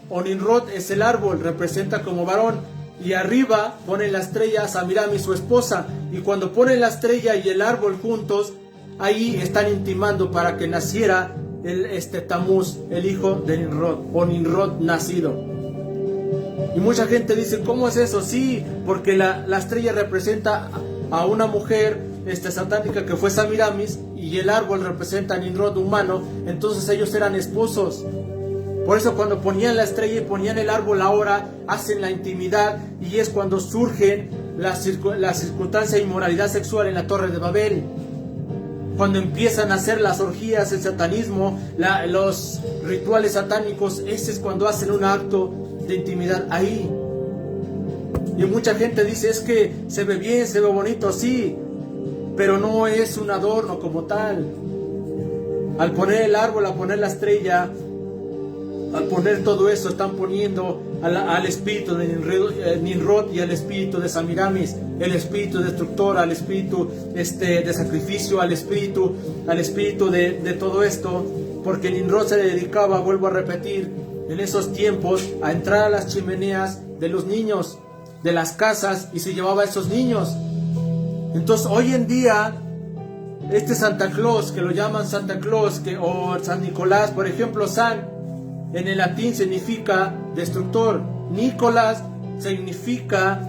[SPEAKER 1] o Nimrod es el árbol, representa como varón. Y arriba ponen la estrella Samiramis, su esposa. Y cuando ponen la estrella y el árbol juntos, ahí están intimando para que naciera Tamuz, el hijo de Nimrod, o Nimrod nacido. Y mucha gente dice, ¿cómo es eso? Sí, porque la estrella representa a una mujer satánica que fue Samiramis, y y el árbol representa a Nimrod humano, entonces ellos eran esposos. Por eso cuando ponían la estrella y ponían el árbol ahora, hacen la intimidad, y es cuando surgen la circunstancia de inmoralidad sexual en la Torre de Babel. Cuando empiezan a hacer las orgías, el satanismo, los rituales satánicos, ese es cuando hacen un acto de intimidad ahí. Y mucha gente dice, es que se ve bien, se ve bonito, sí, pero no es un adorno como tal. Al poner el árbol, al poner la estrella, al poner todo eso, están poniendo al espíritu de Nimrod y al espíritu de Samiramis, el espíritu destructor, al espíritu de sacrificio, al espíritu de todo esto, porque Nimrod se dedicaba, vuelvo a repetir, en esos tiempos a entrar a las chimeneas de los niños, de las casas, y se llevaba a esos niños. Entonces hoy en día Santa Claus, que lo llaman Santa Claus, o San Nicolás, por ejemplo, San en el latín significa destructor, Nicolás significa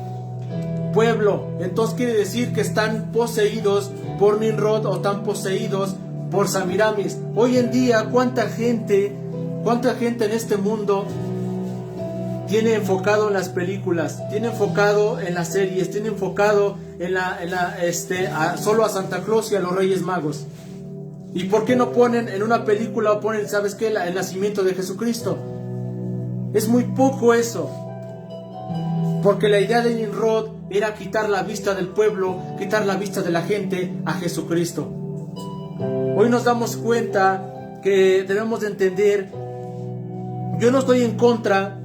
[SPEAKER 1] pueblo, entonces quiere decir que están poseídos por Nimrod o están poseídos por Samiramis. Hoy en día, ¿cuánta gente en este mundo tiene enfocado en las películas, tiene enfocado en las series, tiene enfocado solo a Santa Claus y a los Reyes Magos? ¿Y por qué no ponen en una película o ponen, ¿sabes qué?, el nacimiento de Jesucristo? Es muy poco eso. Porque la idea de Nimrod era quitar la vista del pueblo, quitar la vista de la gente a Jesucristo. Hoy nos damos cuenta que debemos de entender, yo no estoy en contra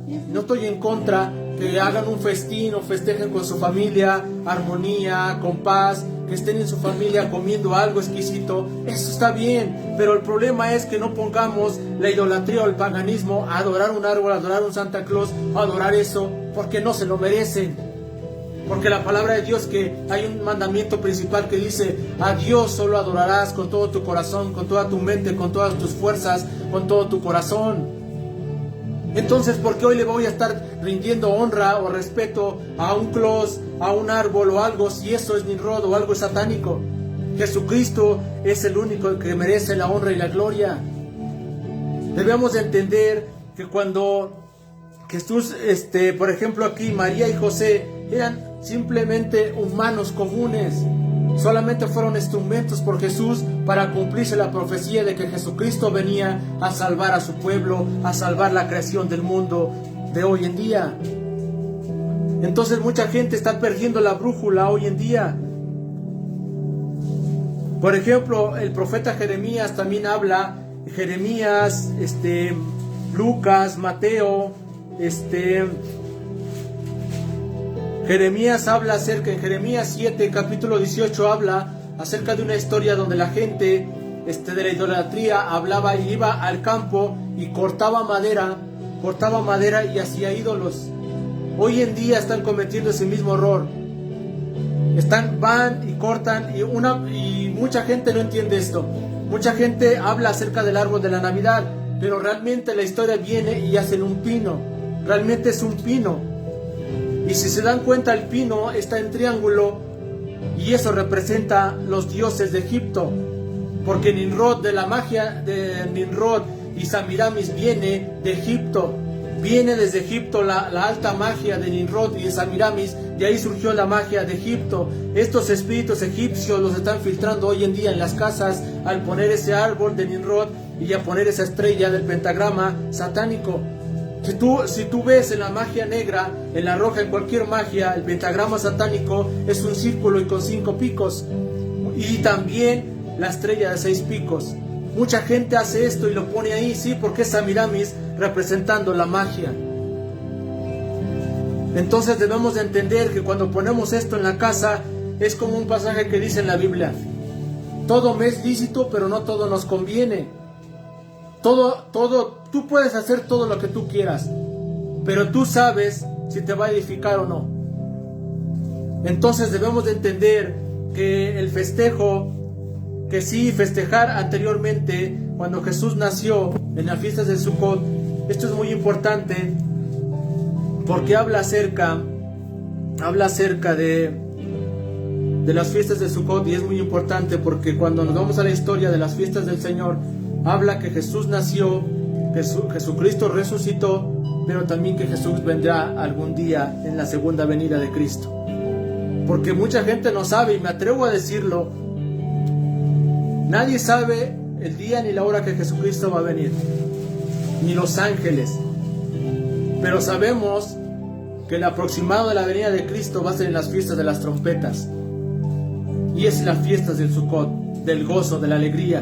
[SPEAKER 1] que hagan un festín o festejen con su familia, armonía, con paz, que estén en su familia comiendo algo exquisito, eso está bien, pero el problema es que no pongamos la idolatría o el paganismo a adorar un árbol, a adorar un Santa Claus, a adorar eso, porque no se lo merecen. Porque la palabra de Dios, que hay un mandamiento principal que dice, a Dios solo adorarás con todo tu corazón, con toda tu mente, con todas tus fuerzas, con todo tu corazón. Entonces, ¿por qué hoy le voy a estar rindiendo honra o respeto a un Claus, a un árbol o algo, si eso es Nimrod o algo satánico? Jesucristo es el único que merece la honra y la gloria. Debemos de entender que cuando Jesús, por ejemplo aquí, María y José eran simplemente humanos comunes. Solamente fueron instrumentos por Jesús para cumplirse la profecía de que Jesucristo venía a salvar a su pueblo, a salvar la creación del mundo de hoy en día. Entonces mucha gente está perdiendo la brújula hoy en día. Por ejemplo, el profeta Jeremías también habla, Jeremías, Lucas, Mateo, Jeremías habla acerca, en Jeremías 7, capítulo 18, habla acerca de una historia donde la gente de la idolatría hablaba y iba al campo y cortaba madera y hacía ídolos. Hoy en día están cometiendo ese mismo error. Van y cortan y mucha gente no entiende esto. Mucha gente habla acerca del árbol de la Navidad, pero realmente la historia viene y hacen un pino. Realmente es un pino. Y si se dan cuenta, el pino está en triángulo y eso representa los dioses de Egipto. Porque Nimrod, de la magia de Nimrod y Samiramis viene de Egipto. Viene desde Egipto la alta magia de Nimrod y de Samiramis, de ahí surgió la magia de Egipto. Estos espíritus egipcios los están filtrando hoy en día en las casas al poner ese árbol de Nimrod y a poner esa estrella del pentagrama satánico. Si tú ves en la magia negra, en la roja, en cualquier magia, el pentagrama satánico es un círculo y con 5 picos. Y también la estrella de 6 picos. Mucha gente hace esto y lo pone ahí, sí, porque es Samiramis representando la magia. Entonces debemos de entender que cuando ponemos esto en la casa, es como un pasaje que dice en la Biblia: todo me es lícito, pero no todo nos conviene. Tú puedes hacer todo lo que tú quieras, pero tú sabes si te va a edificar o no. Entonces debemos de entender que el festejo, que sí, festejar anteriormente, cuando Jesús nació en las fiestas de Sukkot, esto es muy importante, porque habla acerca de de las fiestas de Sukkot, y es muy importante porque cuando nos vamos a la historia de las fiestas del Señor, habla que Jesús nació, que Jesucristo resucitó, pero también que Jesús vendrá algún día en la segunda venida de Cristo. Porque mucha gente no sabe, y me atrevo a decirlo, nadie sabe el día ni la hora que Jesucristo va a venir, ni los ángeles, pero sabemos que el aproximado de la venida de Cristo va a ser en las fiestas de las trompetas, y es las fiestas del Sukkot, del gozo, de la alegría.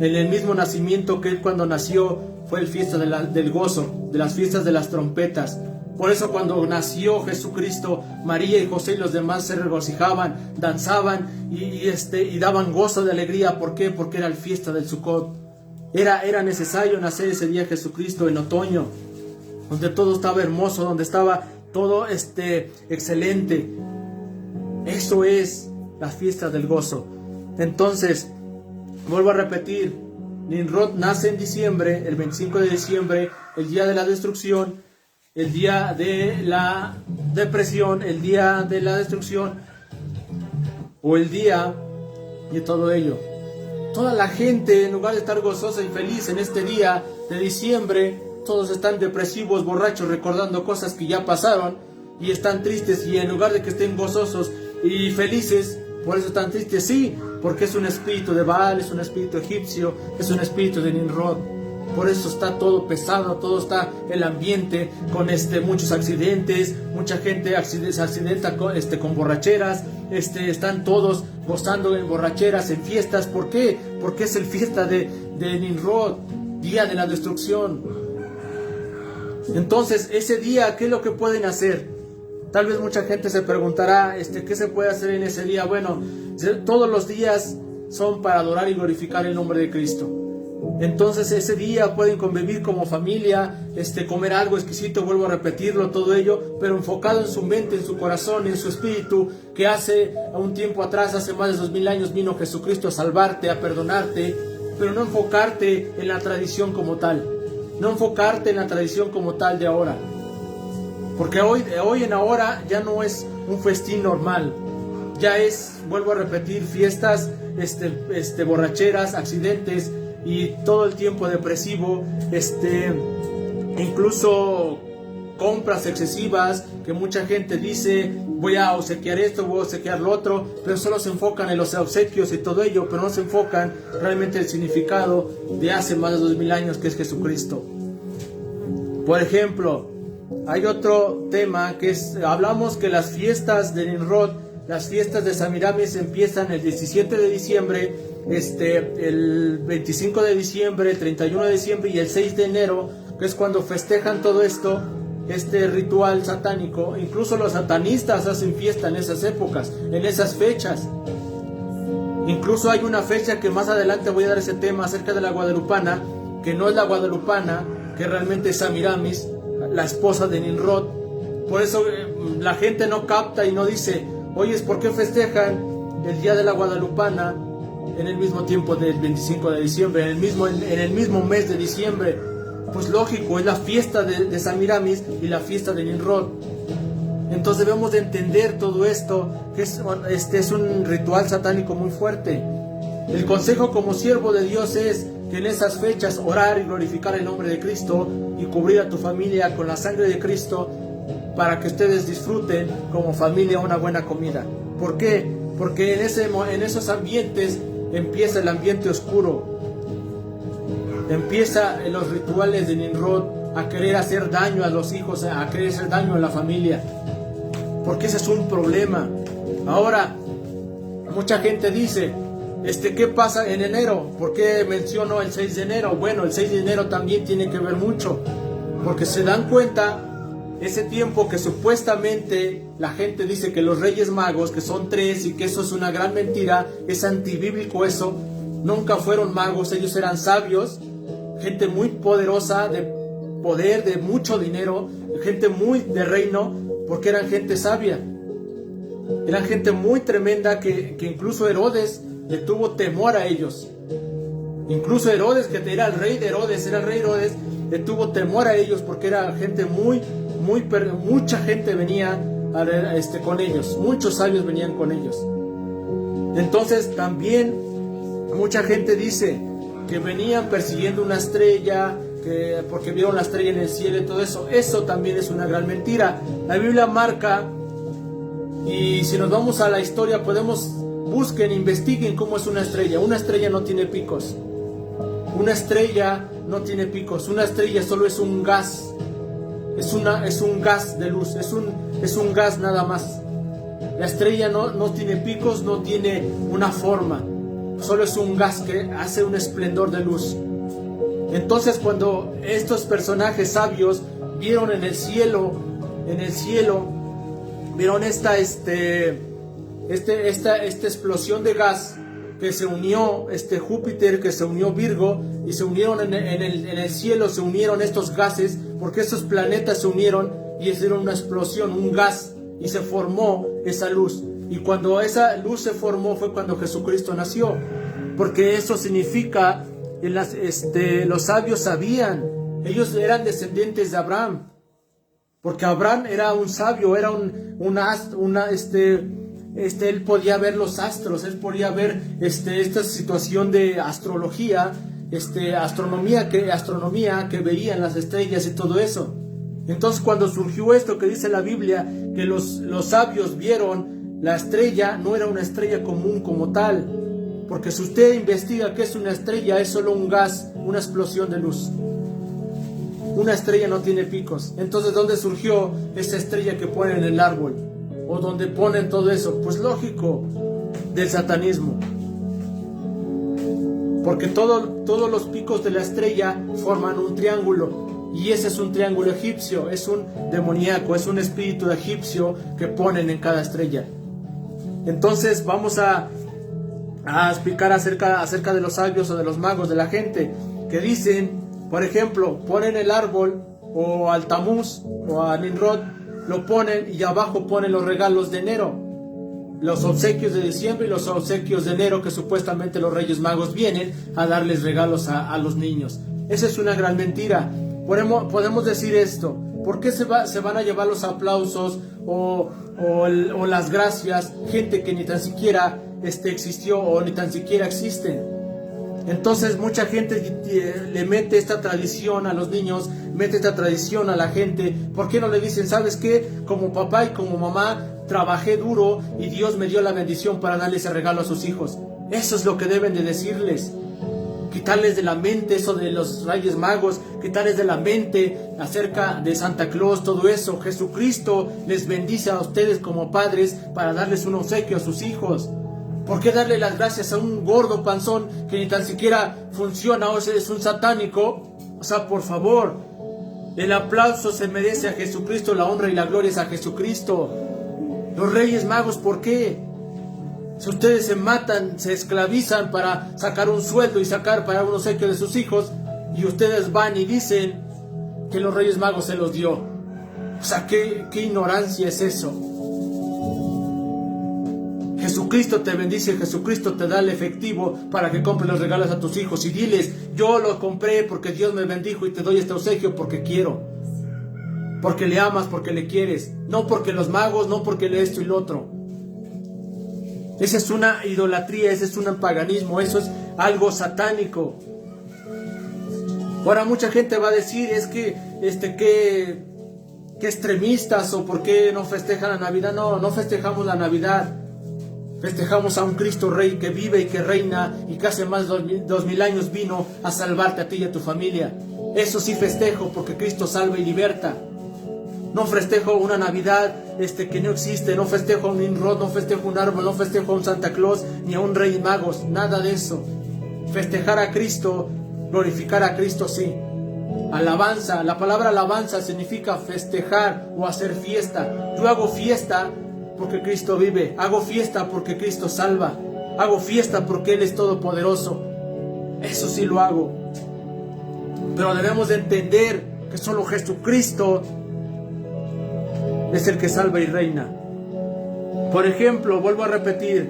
[SPEAKER 1] En el mismo nacimiento que Él cuando nació fue el fiesta del gozo, de las fiestas de las trompetas. Por eso cuando nació Jesucristo, María y José y los demás se regocijaban, danzaban y daban gozo de alegría. ¿Por qué? Porque era el fiesta del Sukkot. Era necesario nacer ese día Jesucristo en otoño, donde todo estaba hermoso, donde estaba todo excelente. Eso es la fiesta del gozo. Entonces, vuelvo a repetir, Nimrod nace en diciembre, el 25 de diciembre, el día de la destrucción, el día de la depresión, el día de la destrucción, o el día de todo ello. Toda la gente, en lugar de estar gozosa y feliz en este día de diciembre, todos están depresivos, borrachos, recordando cosas que ya pasaron, y están tristes, y en lugar de que estén gozosos y felices, por eso están tristes, sí, porque es un espíritu de Baal, es un espíritu egipcio, es un espíritu de Nimrod. Por eso está todo pesado, todo está el ambiente con muchos accidentes, mucha gente se accidenta con borracheras, están todos gozando en borracheras, en fiestas. ¿Por qué? Porque es el fiesta de Nimrod, día de la destrucción. Entonces, ese día, ¿qué es lo que pueden hacer? Tal vez mucha gente se preguntará, ¿qué se puede hacer en ese día? Bueno, todos los días son para adorar y glorificar el nombre de Cristo. Entonces ese día pueden convivir como familia, comer algo exquisito, vuelvo a repetirlo, todo ello, pero enfocado en su mente, en su corazón, en su espíritu, que hace un tiempo atrás, hace más de 2000 años, vino Jesucristo a salvarte, a perdonarte, pero no enfocarte en la tradición como tal, no enfocarte en la tradición como tal de ahora, porque hoy en ahora ya no es un festín normal, ya es, vuelvo a repetir, fiestas, borracheras, accidentes, y todo el tiempo depresivo, incluso compras excesivas, que mucha gente dice, voy a obsequiar esto, voy a obsequiar lo otro, pero solo se enfocan en los obsequios y todo ello, pero no se enfocan realmente en el significado de hace más de 2000 años, que es Jesucristo. Por ejemplo, hay otro tema que hablamos que las fiestas de Nimrod, las fiestas de Samiramis empiezan el 17 de diciembre, el 25 de diciembre, el 31 de diciembre y el 6 de enero, que es cuando festejan todo esto, ritual satánico. Incluso los satanistas hacen fiesta en esas épocas, en esas fechas. Incluso hay una fecha que más adelante voy a dar ese tema acerca de la guadalupana, que no es la guadalupana, que realmente es Samiramis, la esposa de Nimrod. Por eso la gente no capta y no dice, oye, ¿por qué festejan el día de la guadalupana en el mismo tiempo del 25 de diciembre, en el mismo mes de diciembre? Pues lógico, es la fiesta de Samiramis y la fiesta de Nimrod. Entonces debemos de entender todo esto, que es un ritual satánico muy fuerte. El consejo como siervo de Dios es que en esas fechas orar y glorificar el nombre de Cristo y cubrir a tu familia con la sangre de Cristo, para que ustedes disfruten como familia una buena comida. ¿Por qué? Porque en esos ambientes empieza el ambiente oscuro, empieza los rituales de Nimrod a querer hacer daño a los hijos, a querer hacer daño a la familia, porque ese es un problema. Ahora, mucha gente dice, ¿qué pasa en enero? ¿Por qué menciono el 6 de enero? Bueno, el 6 de enero también tiene que ver mucho, porque se dan cuenta, ese tiempo que supuestamente la gente dice que los Reyes Magos, que son 3 y que eso es una gran mentira, es antibíblico eso, nunca fueron magos, ellos eran sabios, gente muy poderosa, de poder, de mucho dinero, gente muy de reino, porque eran gente sabia, eran gente muy tremenda que incluso Herodes le tuvo temor a ellos. Incluso Herodes, que era el rey de Herodes, le tuvo temor a ellos porque era gente mucha gente venía con ellos. Muchos sabios venían con ellos. Entonces también mucha gente dice que venían persiguiendo una estrella, porque vieron la estrella en el cielo y todo eso. Eso también es una gran mentira. La Biblia marca, y si nos vamos a la historia, busquen, investiguen cómo es una estrella. Una estrella no tiene picos. Una estrella no tiene picos. Una estrella solo es un gas. Es un gas de luz. Es un gas nada más. La estrella no tiene picos, no tiene una forma. Solo es un gas que hace un esplendor de luz. Entonces, cuando estos personajes sabios vieron en el cielo, vieron esta explosión de gas, que se unió Júpiter, que se unió Virgo, y se unieron en el cielo, se unieron estos gases, porque estos planetas se unieron y hicieron una explosión, un gas, y se formó esa luz. Y cuando esa luz se formó fue cuando Jesucristo nació, porque eso significa, los sabios sabían, ellos eran descendientes de Abraham, porque Abraham era un sabio, era él podía ver los astros, él podía ver esta situación de astrología, astronomía que veían las estrellas y todo eso. Entonces, cuando surgió esto que dice la Biblia, que los sabios vieron la estrella, no era una estrella común como tal, porque si usted investiga qué es una estrella, es solo un gas, una explosión de luz. Una estrella no tiene picos. Entonces, ¿dónde surgió esa estrella que ponen en el árbol? ¿O dónde ponen todo eso? Pues lógico, del satanismo. Porque todos los picos de la estrella forman un triángulo. Y ese es un triángulo egipcio, es un demoníaco, es un espíritu egipcio que ponen en cada estrella. Entonces vamos a explicar acerca de los sabios o de los magos, de la gente que dicen, por ejemplo, ponen el árbol o al Tamuz o a Nimrod, lo ponen y abajo ponen los regalos de enero, los obsequios de diciembre y los obsequios de enero, que supuestamente los Reyes Magos vienen a darles regalos a los niños. Esa es una gran mentira. Podemos decir esto: ¿por qué se van a llevar los aplausos o las gracias gente que ni tan siquiera existió o ni tan siquiera existen? Entonces mucha gente le mete esta tradición a los niños, mete esta tradición a la gente. ¿Por qué no le dicen, sabes qué? Como papá y como mamá trabajé duro y Dios me dio la bendición para darle ese regalo a sus hijos? Eso es lo que deben de decirles. Quitarles de la mente eso de los Reyes Magos, quitarles de la mente acerca de Santa Claus, todo eso. Jesucristo les bendice a ustedes como padres para darles un obsequio a sus hijos. ¿Por qué darle las gracias a un gordo panzón que ni tan siquiera funciona o es un satánico? O sea, por favor, el aplauso se merece a Jesucristo, la honra y la gloria es a Jesucristo. Los Reyes Magos, ¿por qué? Si ustedes se matan, se esclavizan para sacar un sueldo y sacar para un obsequio de sus hijos, y ustedes van y dicen que los Reyes Magos se los dio. O sea, ¿qué ignorancia es eso? Jesucristo te bendice, Jesucristo te da el efectivo para que compres los regalos a tus hijos, y diles, yo lo compré porque Dios me bendijo y te doy este obsequio porque quiero, porque le amas, porque le quieres, no porque los magos, no porque esto y lo otro. Esa es una idolatría, ese es un paganismo, eso es algo satánico. Ahora mucha gente va a decir, es que que extremistas, o por qué no festejan la Navidad. No festejamos la Navidad. Festejamos a un Cristo Rey que vive y que reina y que hace más de 2000 años vino a salvarte a ti y a tu familia. Eso sí festejo, porque Cristo salva y liberta. No festejo una Navidad que no existe, no festejo a un Nimrod, no festejo un árbol, no festejo a un Santa Claus ni a un Rey Magos, nada de eso. Festejar a Cristo, glorificar a Cristo, sí. Alabanza, la palabra alabanza significa festejar o hacer fiesta. Yo hago fiesta porque Cristo vive, hago fiesta porque Cristo salva, hago fiesta porque Él es todopoderoso. Eso sí lo hago. Pero debemos de entender que solo Jesucristo es el que salva y reina. Por ejemplo, vuelvo a repetir,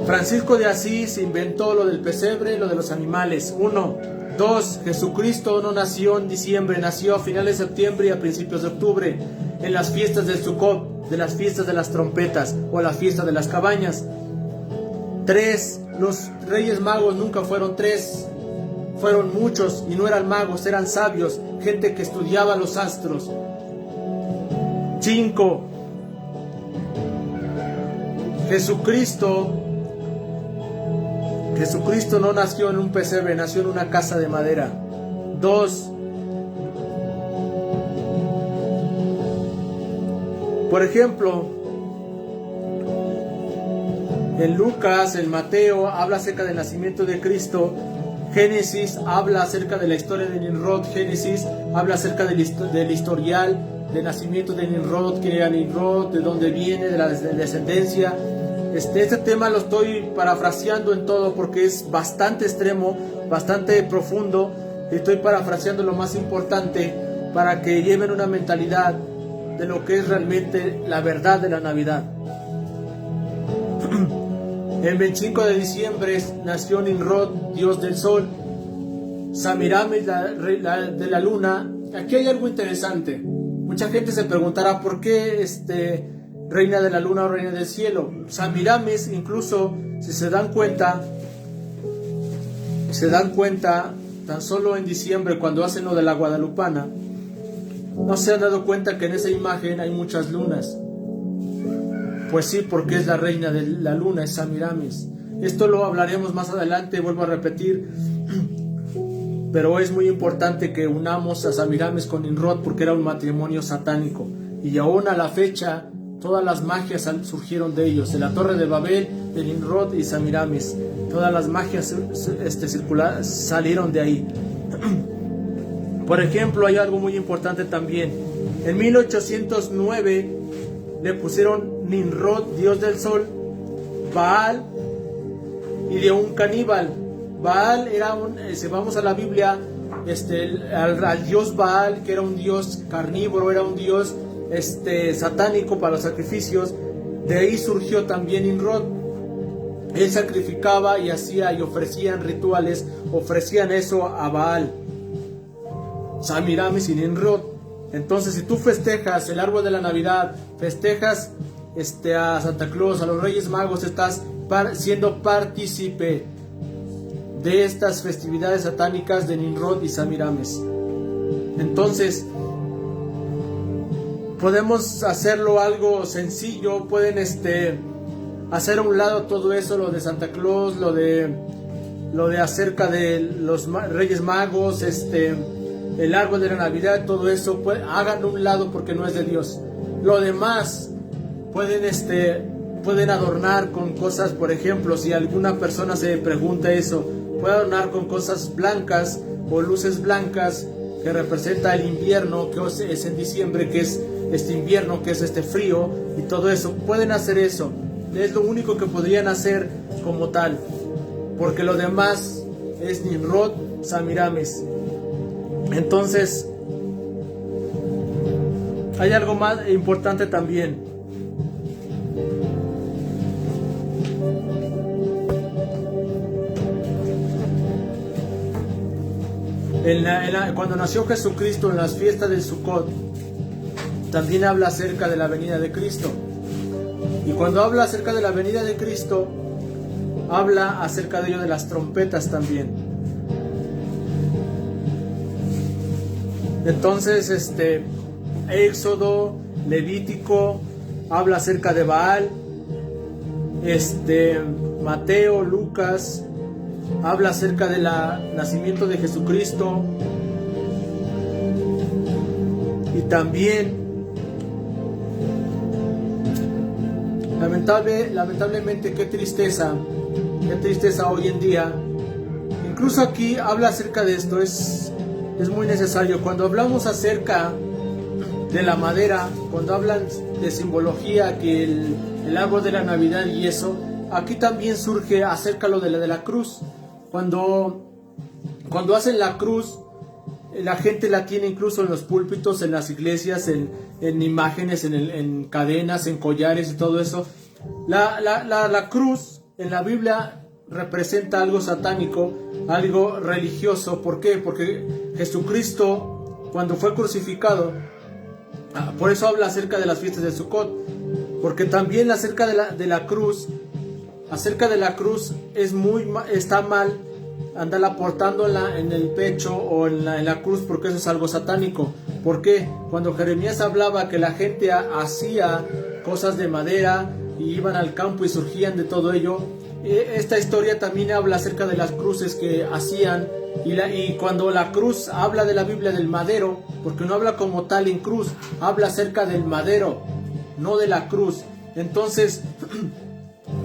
[SPEAKER 1] Francisco de Asís inventó lo del pesebre, lo de los animales. 1. 2. Jesucristo no nació en diciembre, nació a finales de septiembre y a principios de octubre. en las fiestas del Sukkot, de las fiestas de las trompetas o la fiesta de las cabañas. 3. Los reyes magos nunca fueron 3, fueron muchos, y no eran magos, eran sabios, gente que estudiaba los astros. 5. Jesucristo no nació en un pesebre, nació en una casa de madera. 2. Por ejemplo, en Lucas, en Mateo, habla acerca del nacimiento de Cristo. Génesis habla acerca de la historia de Nimrod. Génesis habla acerca del historial del nacimiento de Nimrod, quién era Nimrod, de dónde viene, de la descendencia. Este tema lo estoy parafraseando en todo porque es bastante extremo, bastante profundo. Estoy parafraseando lo más importante para que lleven una mentalidad de lo que es realmente la verdad de la Navidad. El 25 de diciembre nació Nimrod, dios del sol. Samiramis, de la luna. Aquí hay algo interesante. Mucha gente se preguntará por qué reina de la luna o reina del cielo. Samiramis, incluso si se dan cuenta, tan solo en diciembre cuando hacen lo de la Guadalupana, ¿no se han dado cuenta que en esa imagen hay muchas lunas? Pues sí, porque es la reina de la luna, es Samiramis. Esto lo hablaremos más adelante, vuelvo a repetir. Pero es muy importante que unamos a Samiramis con Nimrod porque era un matrimonio satánico. Y aún a la fecha, todas las magias surgieron de ellos. De la Torre de Babel, de Nimrod y Samiramis. Todas las magias salieron de ahí. Por ejemplo, hay algo muy importante también. En 1809 le pusieron Nimrod, dios del sol, Baal, y de un caníbal. Baal era si vamos a la Biblia, al dios Baal, que era un dios carnívoro, era un dios satánico para los sacrificios. De ahí surgió también Nimrod. Él sacrificaba y ofrecían rituales, ofrecían eso a Baal. Samiramis y Nimrod. Entonces, si tú festejas el árbol de la Navidad, festejas a Santa Claus, a los Reyes Magos, estás siendo partícipe de estas festividades satánicas de Nimrod y Samiramis. Entonces, podemos hacerlo algo sencillo. Pueden hacer a un lado todo eso, lo de Santa Claus, lo de acerca de los Reyes Magos, el árbol de la Navidad, todo eso, háganlo a un lado porque no es de Dios. Lo demás pueden adornar con cosas. Por ejemplo, si alguna persona se pregunta eso, puede adornar con cosas blancas o luces blancas que representa el invierno, que es en diciembre, que es este invierno, que es frío y todo eso. Pueden hacer eso, es lo único que podrían hacer como tal, porque lo demás es Nimrod, Samiramis. Entonces, hay algo más importante también. Cuando nació Jesucristo, en las fiestas del Sukkot, también habla acerca de la venida de Cristo. Y cuando habla acerca de la venida de Cristo, habla acerca de ello de las trompetas también. Entonces, Éxodo, Levítico, habla acerca de Baal. Mateo, Lucas, habla acerca del nacimiento de Jesucristo. Y también, lamentablemente, qué tristeza hoy en día. Incluso aquí habla acerca de esto, es muy necesario. Cuando hablamos acerca de la madera, cuando hablan de simbología, que el árbol de la Navidad y eso, aquí también surge acerca lo de la cruz. Cuando hacen la cruz, la gente la tiene incluso en los púlpitos, en las iglesias, en imágenes, en cadenas, en collares y todo eso. La cruz en la Biblia representa algo satánico, algo religioso. ¿Por qué? Porque Jesucristo, cuando fue crucificado, Por eso habla acerca de las fiestas de Sukkot, porque también acerca de la cruz está mal andarla portando en el pecho o en la cruz, porque eso es algo satánico. ¿Por qué? Cuando Jeremías hablaba que la gente hacía cosas de madera y iban al campo y surgían de todo ello, esta historia también habla acerca de las cruces que hacían, y cuando la cruz habla de la Biblia del madero, porque no habla como tal en cruz, habla acerca del madero, no de la cruz. Entonces,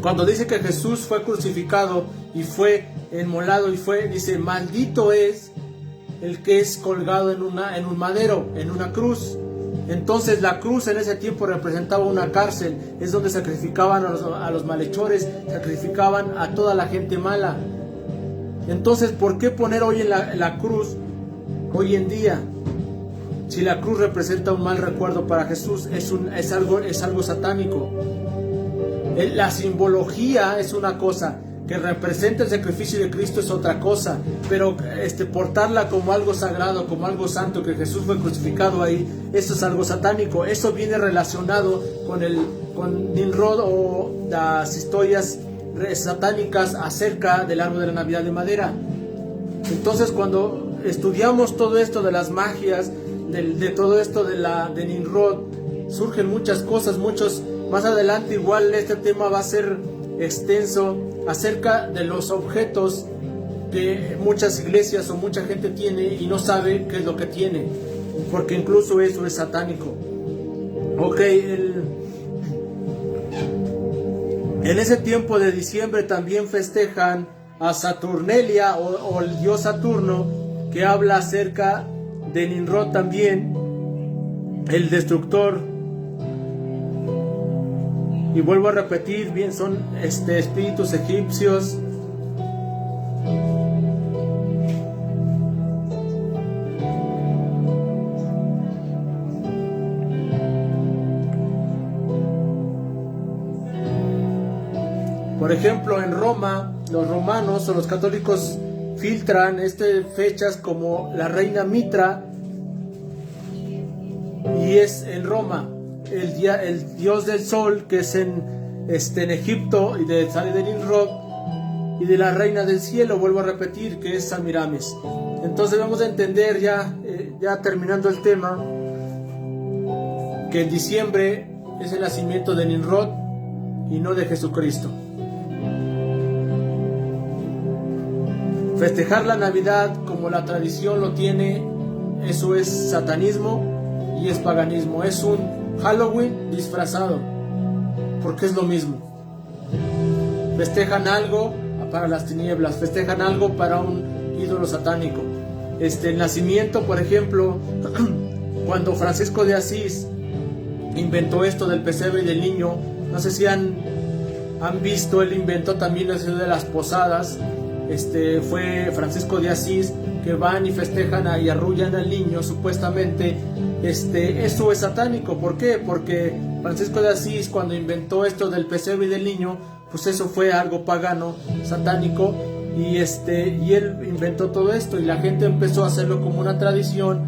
[SPEAKER 1] cuando dice que Jesús fue crucificado y fue enmolado dice, maldito es el que es colgado en un madero, en una cruz. Entonces la cruz en ese tiempo representaba una cárcel, es donde sacrificaban a los malhechores, sacrificaban a toda la gente mala. Entonces, ¿por qué poner hoy en la cruz, hoy en día? Si la cruz representa un mal recuerdo para Jesús, es algo satánico. La simbología es una cosa, que representa el sacrificio de Cristo es otra cosa, pero portarla como algo sagrado, como algo santo, que Jesús fue crucificado ahí, eso es algo satánico. Eso viene relacionado con Nimrod o las historias satánicas acerca del árbol de la Navidad de madera. Entonces, cuando estudiamos todo esto de las magias, de todo esto de Nimrod, surgen muchas cosas, más adelante igual este tema va a ser extenso, acerca de los objetos que muchas iglesias o mucha gente tiene y no sabe qué es lo que tiene, porque incluso eso es satánico. En ese tiempo de diciembre también festejan a Saturnalia o el dios Saturno, que habla acerca de Nimrod también, el destructor. Y vuelvo a repetir, bien, son espíritus egipcios. Por ejemplo, en Roma, los romanos o los católicos filtran fechas como la reina Mitra, y es en Roma. El dios del sol, que es en Egipto, y sale de Nimrod, y de la reina del cielo, vuelvo a repetir, que es Semiramis. Entonces vamos a entender ya terminando el tema, que en diciembre es el nacimiento de Nimrod y no de Jesucristo. Festejar la Navidad como la tradición lo tiene, eso es satanismo y es paganismo. Es un Halloween disfrazado, porque es lo mismo. Festejan algo para las tinieblas, festejan algo para un ídolo satánico. El nacimiento, por ejemplo, cuando Francisco de Asís inventó esto del pesebre y del niño, no sé si han visto, él inventó también eso de las posadas. Fue Francisco de Asís, que van y festejan y arrullan al niño, supuestamente. Eso es satánico. ¿Por qué? Porque Francisco de Asís, cuando inventó esto del pesebre y del niño, pues eso fue algo pagano, satánico, y él inventó todo esto, y la gente empezó a hacerlo como una tradición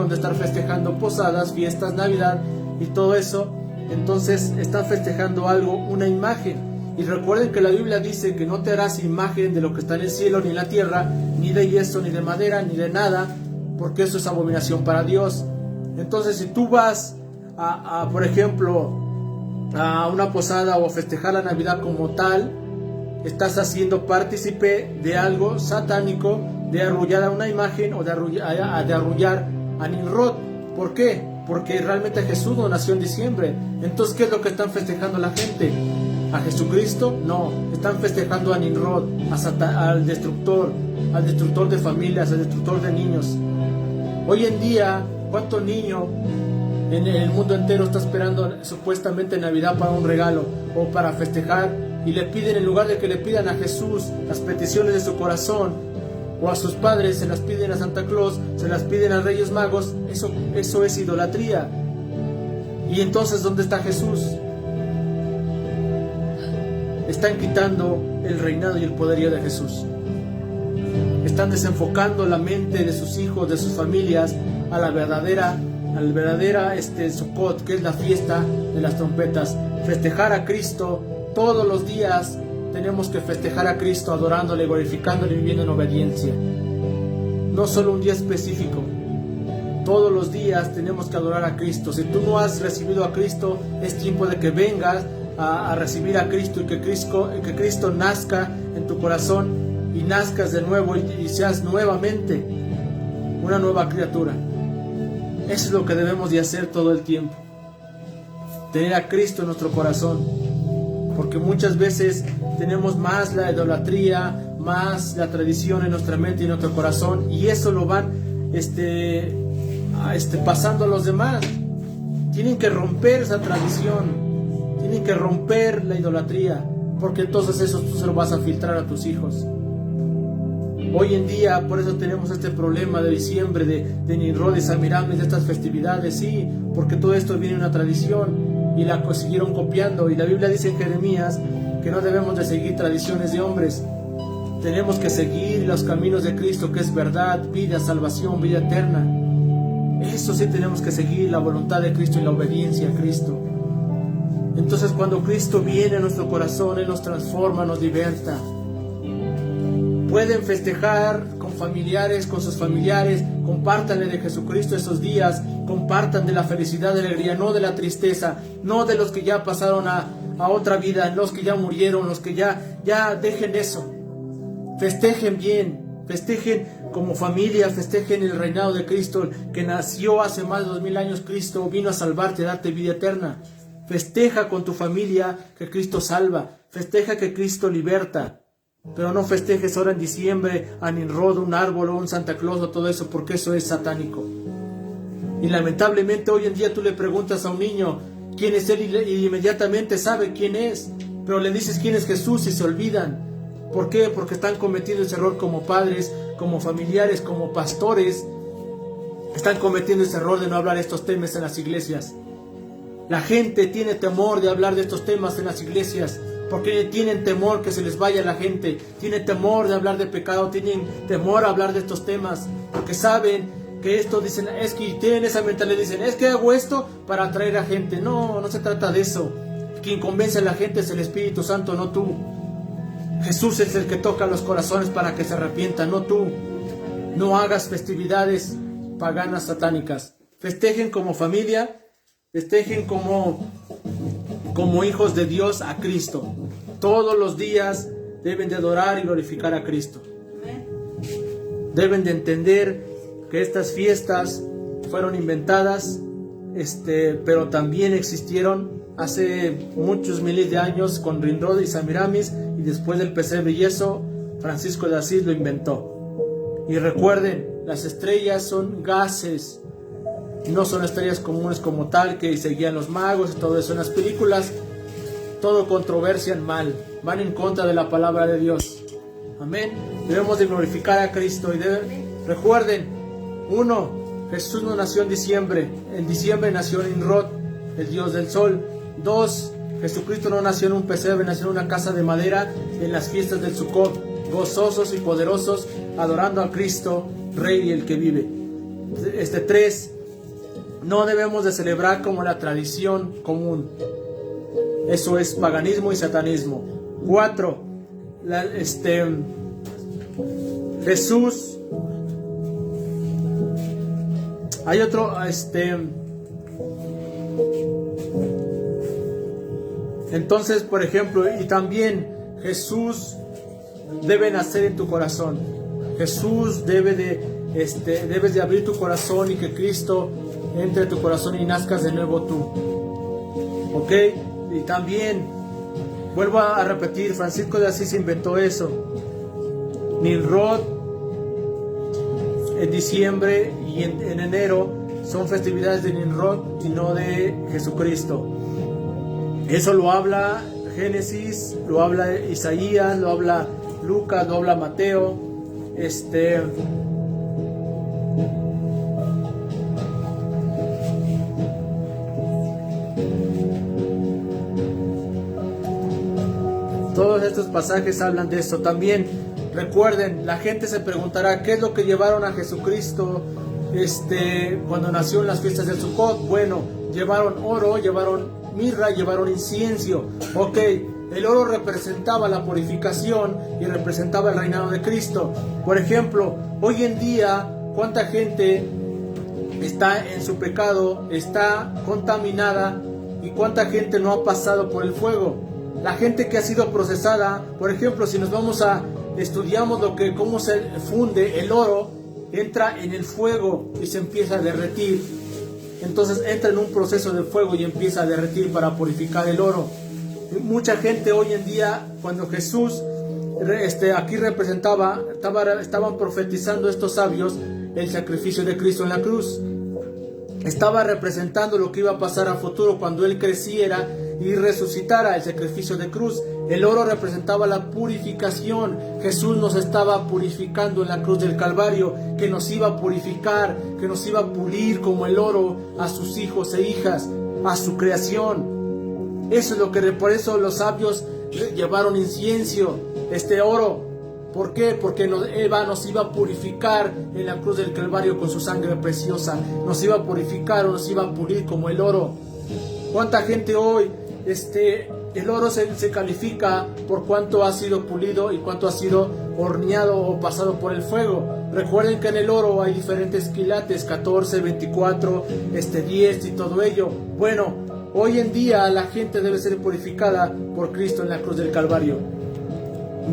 [SPEAKER 1] de estar festejando posadas, fiestas, Navidad y todo eso. Entonces están festejando algo, una imagen. Y recuerden que la Biblia dice que no te harás imagen de lo que está en el cielo, ni en la tierra, ni de yeso, ni de madera, ni de nada, porque eso es abominación para Dios. Entonces, si tú vas por ejemplo, a una posada o a festejar la Navidad como tal, estás haciendo partícipe de algo satánico, de arrullar a una imagen o de arrullar a Nimrod. ¿Por qué? Porque realmente Jesús no nació en diciembre. Entonces, ¿qué es lo que están festejando la gente? ¿A Jesucristo? No, están festejando a Nimrod, al destructor de familias, al destructor de niños. Hoy en día, ¿cuánto niño en el mundo entero está esperando supuestamente Navidad para un regalo o para festejar, y le piden, en lugar de que le pidan a Jesús las peticiones de su corazón, o a sus padres se las piden a Santa Claus, se las piden a Reyes Magos? Eso es idolatría. Y entonces, ¿dónde está Jesús? Están quitando el reinado y el poderío de Jesús. Están desenfocando la mente de sus hijos, de sus familias, a la verdadera al verdadera Sukkot, que es la fiesta de las trompetas. Festejar a Cristo todos los días. Tenemos que festejar a Cristo adorándole, glorificándole y viviendo en obediencia. No solo un día específico. Todos los días tenemos que adorar a Cristo. Si tú no has recibido a Cristo, es tiempo de que vengas a recibir a Cristo y que Cristo nazca en tu corazón y nazcas de nuevo y seas nuevamente una nueva criatura. Eso es lo que debemos de hacer todo el tiempo. Tener a Cristo en nuestro corazón. Porque muchas veces tenemos más la idolatría, más la tradición en nuestra mente y en nuestro corazón, y eso lo van pasando a los demás. Tienen que romper esa tradición, tienen que romper la idolatría, porque entonces eso tú se lo vas a filtrar a tus hijos. Hoy en día, por eso tenemos este problema de diciembre, de Nimrod y Semiramis, de estas festividades, sí, porque todo esto viene de una tradición y la siguieron copiando. Y la Biblia dice en Jeremías que no debemos de seguir tradiciones de hombres. Tenemos que seguir los caminos de Cristo, que es verdad, vida, salvación, vida eterna. Eso sí tenemos que seguir, la voluntad de Cristo y la obediencia a Cristo. Entonces cuando Cristo viene a nuestro corazón, Él nos transforma, nos liberta. Pueden festejar con familiares, con sus familiares, compártanle de Jesucristo esos días, compartan de la felicidad, de la alegría, no de la tristeza, no de los que ya pasaron a otra vida, los que ya murieron, los que ya dejen eso. Festejen bien, festejen como familia, festejen el reinado de Cristo, que nació hace más de 2000 años. Cristo vino a salvarte, a darte vida eterna. Festeja con tu familia que Cristo salva, festeja que Cristo liberta. Pero no festejes ahora en diciembre a Nimrod, un árbol o un Santa Claus o todo eso, porque eso es satánico. Y lamentablemente hoy en día tú le preguntas a un niño quién es él y inmediatamente sabe quién es, pero le dices quién es Jesús y se olvidan. ¿Por qué? Porque están cometiendo ese error como padres, como familiares, como pastores. Están cometiendo ese error de no hablar estos temas en las iglesias. La gente tiene temor de hablar de estos temas en las iglesias, porque tienen temor que se les vaya la gente, tienen temor de hablar de pecado, tienen temor a hablar de estos temas, porque saben que esto, dicen, es que tienen esa mentalidad, dicen, es que hago esto para atraer a gente. No, no se trata de eso. Quien convence a la gente es el Espíritu Santo, no tú. Jesús es el que toca los corazones para que se arrepientan, no tú. No hagas festividades paganas satánicas. Festejen como familia, festejen como hijos de Dios a Cristo. Todos los días deben de adorar y glorificar a Cristo. Deben de entender que estas fiestas fueron inventadas, pero también existieron hace muchos miles de años con Nimrod y Semiramis, y después del pesebre y eso, Francisco de Asís lo inventó. Y recuerden, las estrellas son gases, no son estrellas comunes como tal, que seguían los magos y todo eso. En las películas todo controversian mal, van en contra de la palabra de Dios. Amén. Debemos de glorificar a Cristo y recuerden, 1, Jesús no nació en diciembre nació Nimrod, el dios del sol. 2, Jesucristo no nació en un pesebre, nació en una casa de madera en las fiestas del Sukkot, gozosos y poderosos, adorando a Cristo, Rey y el que vive. 3, no debemos de celebrar como la tradición común. Eso es paganismo y satanismo. 4, Jesús. Hay otro, entonces, por ejemplo, y también Jesús debe nacer en tu corazón. Jesús debes de abrir tu corazón y que Cristo entre en tu corazón y nazcas de nuevo tú. ¿Ok? Y también, vuelvo a repetir, Francisco de Asís inventó eso. Nimrod en diciembre y en enero son festividades de Nimrod y no de Jesucristo. Eso lo habla Génesis, lo habla Isaías, lo habla Lucas, lo habla Mateo. Todos estos pasajes hablan de esto. También recuerden, la gente se preguntará qué es lo que llevaron a Jesucristo cuando nació en las fiestas del Sukkot? Bueno, llevaron oro, llevaron mirra, llevaron incienso. Ok, el oro representaba la purificación y representaba el reinado de Cristo. Por ejemplo, hoy en día, ¿cuánta gente está en su pecado, está contaminada, y cuánta gente no ha pasado por el fuego? La gente que ha sido procesada, por ejemplo, si nos vamos a estudiamos cómo se funde el oro, entra en el fuego y se empieza a derretir. Entonces entra en un proceso de fuego y empieza a derretir para purificar el oro. Mucha gente hoy en día, cuando Jesús aquí estaban profetizando estos sabios el sacrificio de Cristo en la cruz. Estaba representando lo que iba a pasar a futuro cuando Él creciera y resucitara, el sacrificio de cruz. El oro representaba la purificación. Jesús nos estaba purificando en la cruz del Calvario, que nos iba a purificar, que nos iba a pulir como el oro a sus hijos e hijas, a su creación. Eso es por eso los sabios llevaron incienso, oro. ¿Por qué? Porque Eva nos iba a purificar en la cruz del Calvario con su sangre preciosa. Nos iba a purificar o nos iba a pulir como el oro. ¿Cuánta gente hoy, el oro se califica por cuánto ha sido pulido y cuánto ha sido horneado o pasado por el fuego? Recuerden que en el oro hay diferentes quilates, 14, 24, 10 y todo ello. Bueno, hoy en día la gente debe ser purificada por Cristo en la cruz del Calvario.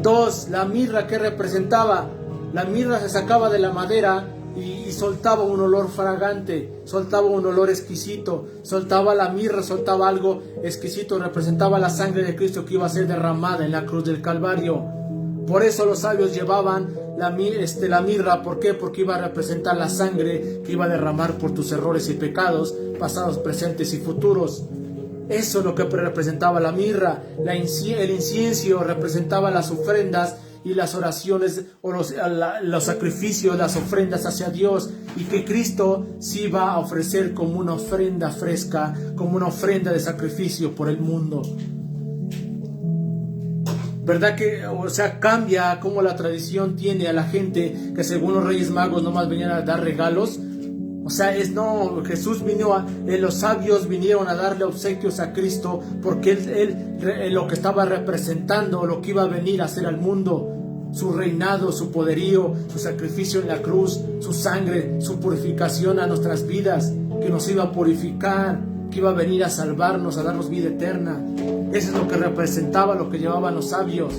[SPEAKER 1] 2. La mirra, que representaba. La mirra se sacaba de la madera y soltaba un olor fragante, soltaba un olor exquisito, soltaba la mirra, soltaba algo exquisito, representaba la sangre de Cristo que iba a ser derramada en la cruz del Calvario. Por eso los sabios llevaban la mirra. ¿Por qué? Porque iba a representar la sangre que iba a derramar por tus errores y pecados, pasados, presentes y futuros. Eso es lo que representaba la mirra. El incienso representaba las ofrendas y las oraciones, o los sacrificios, las ofrendas hacia Dios, y que Cristo sí va a ofrecer como una ofrenda fresca, como una ofrenda de sacrificio por el mundo. ¿Verdad que, cambia como la tradición tiene a la gente que según los Reyes Magos nomás venían a dar regalos? Jesús los sabios vinieron a darle obsequios a Cristo porque él lo que estaba representando, lo que iba a venir a hacer al mundo, su reinado, su poderío, su sacrificio en la cruz, su sangre, su purificación a nuestras vidas, que nos iba a purificar, que iba a venir a salvarnos, a darnos vida eterna. Eso es lo que representaba, lo que llevaban los sabios: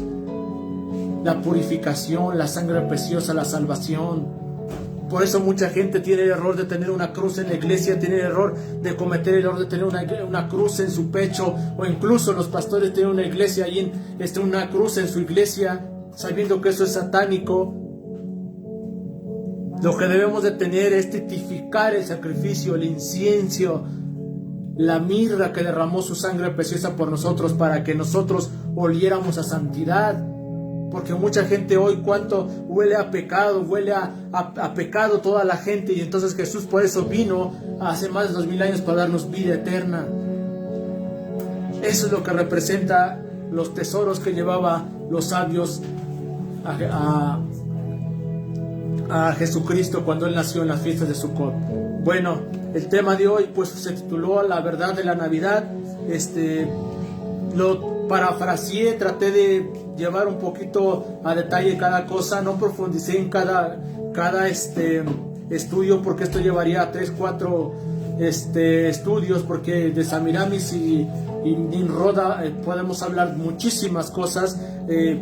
[SPEAKER 1] la purificación, la sangre preciosa, la salvación. Por eso mucha gente tiene el error de tener una cruz en la iglesia, tiene el error de cometer el error de tener una cruz en su pecho, o incluso los pastores tienen una iglesia y una cruz en su iglesia, sabiendo que eso es satánico. Lo que debemos de tener es tipificar el sacrificio, el incienso, la mirra que derramó su sangre preciosa por nosotros, para que nosotros oliéramos a santidad. Porque mucha gente hoy, cuánto huele a pecado, huele a pecado toda la gente, y entonces Jesús por eso vino hace más de 2000 años para darnos vida eterna. Eso es lo que representa los tesoros que llevaba los sabios a Jesucristo cuando Él nació en las fiestas de Sukkot. Bueno, el tema de hoy pues se tituló La verdad de la Navidad. Lo parafraseé, traté de llevar un poquito a detalle cada cosa, no profundicé en cada estudio, porque esto llevaría 3-4 estudios, porque de Samiramis y Nimrod podemos hablar muchísimas cosas,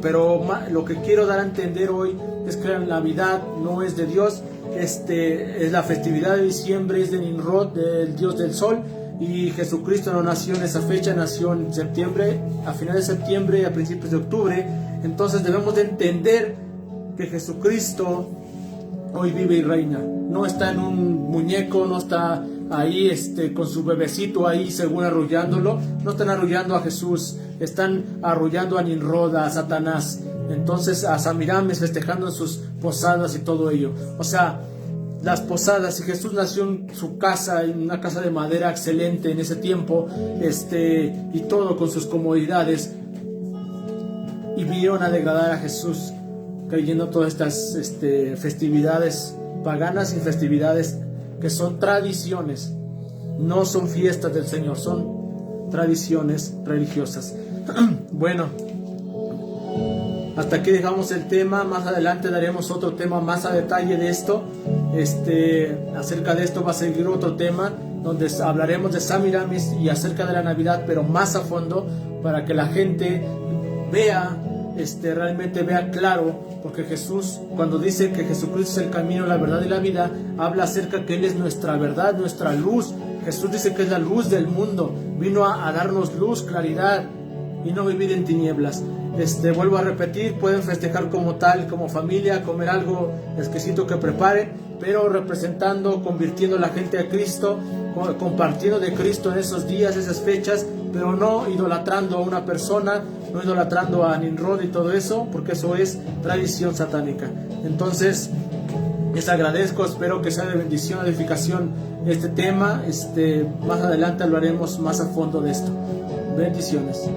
[SPEAKER 1] pero lo que quiero dar a entender hoy es que la Navidad no es de Dios. Es la festividad de diciembre, es de Nimrod, del dios del sol. Y Jesucristo no nació en esa fecha, nació en septiembre, a finales de septiembre, a principios de octubre. Entonces debemos de entender que Jesucristo hoy vive y reina. No está en un muñeco, no está ahí con su bebecito ahí según arrullándolo. No están arrullando a Jesús, están arrullando a Nimrod, a Satanás. Entonces a Samiramis festejando en sus posadas y todo ello. Las posadas, y Jesús nació en su casa, en una casa de madera excelente en ese tiempo, y todo con sus comodidades, y vinieron a degradar a Jesús, creyendo todas estas festividades paganas y festividades que son tradiciones, no son fiestas del Señor, son tradiciones religiosas. Bueno, hasta aquí dejamos el tema. Más adelante daremos otro tema más a detalle de esto. Acerca de esto va a seguir otro tema donde hablaremos de Semiramis y acerca de la Navidad, pero más a fondo, para que la gente vea, realmente vea claro, porque Jesús, cuando dice que Jesucristo es el camino, la verdad y la vida, habla acerca que Él es nuestra verdad, nuestra luz. Jesús dice que es la luz del mundo, vino a darnos luz, claridad, y no vivir en tinieblas. Vuelvo a repetir, pueden festejar como tal, como familia, comer algo exquisito que preparen, pero representando, convirtiendo a la gente a Cristo, compartiendo de Cristo en esos días, esas fechas, pero no idolatrando a una persona, no idolatrando a Nimrod y todo eso, porque eso es tradición satánica. Entonces, les agradezco, espero que sea de bendición, edificación este tema. Más adelante hablaremos más a fondo de esto. Bendiciones.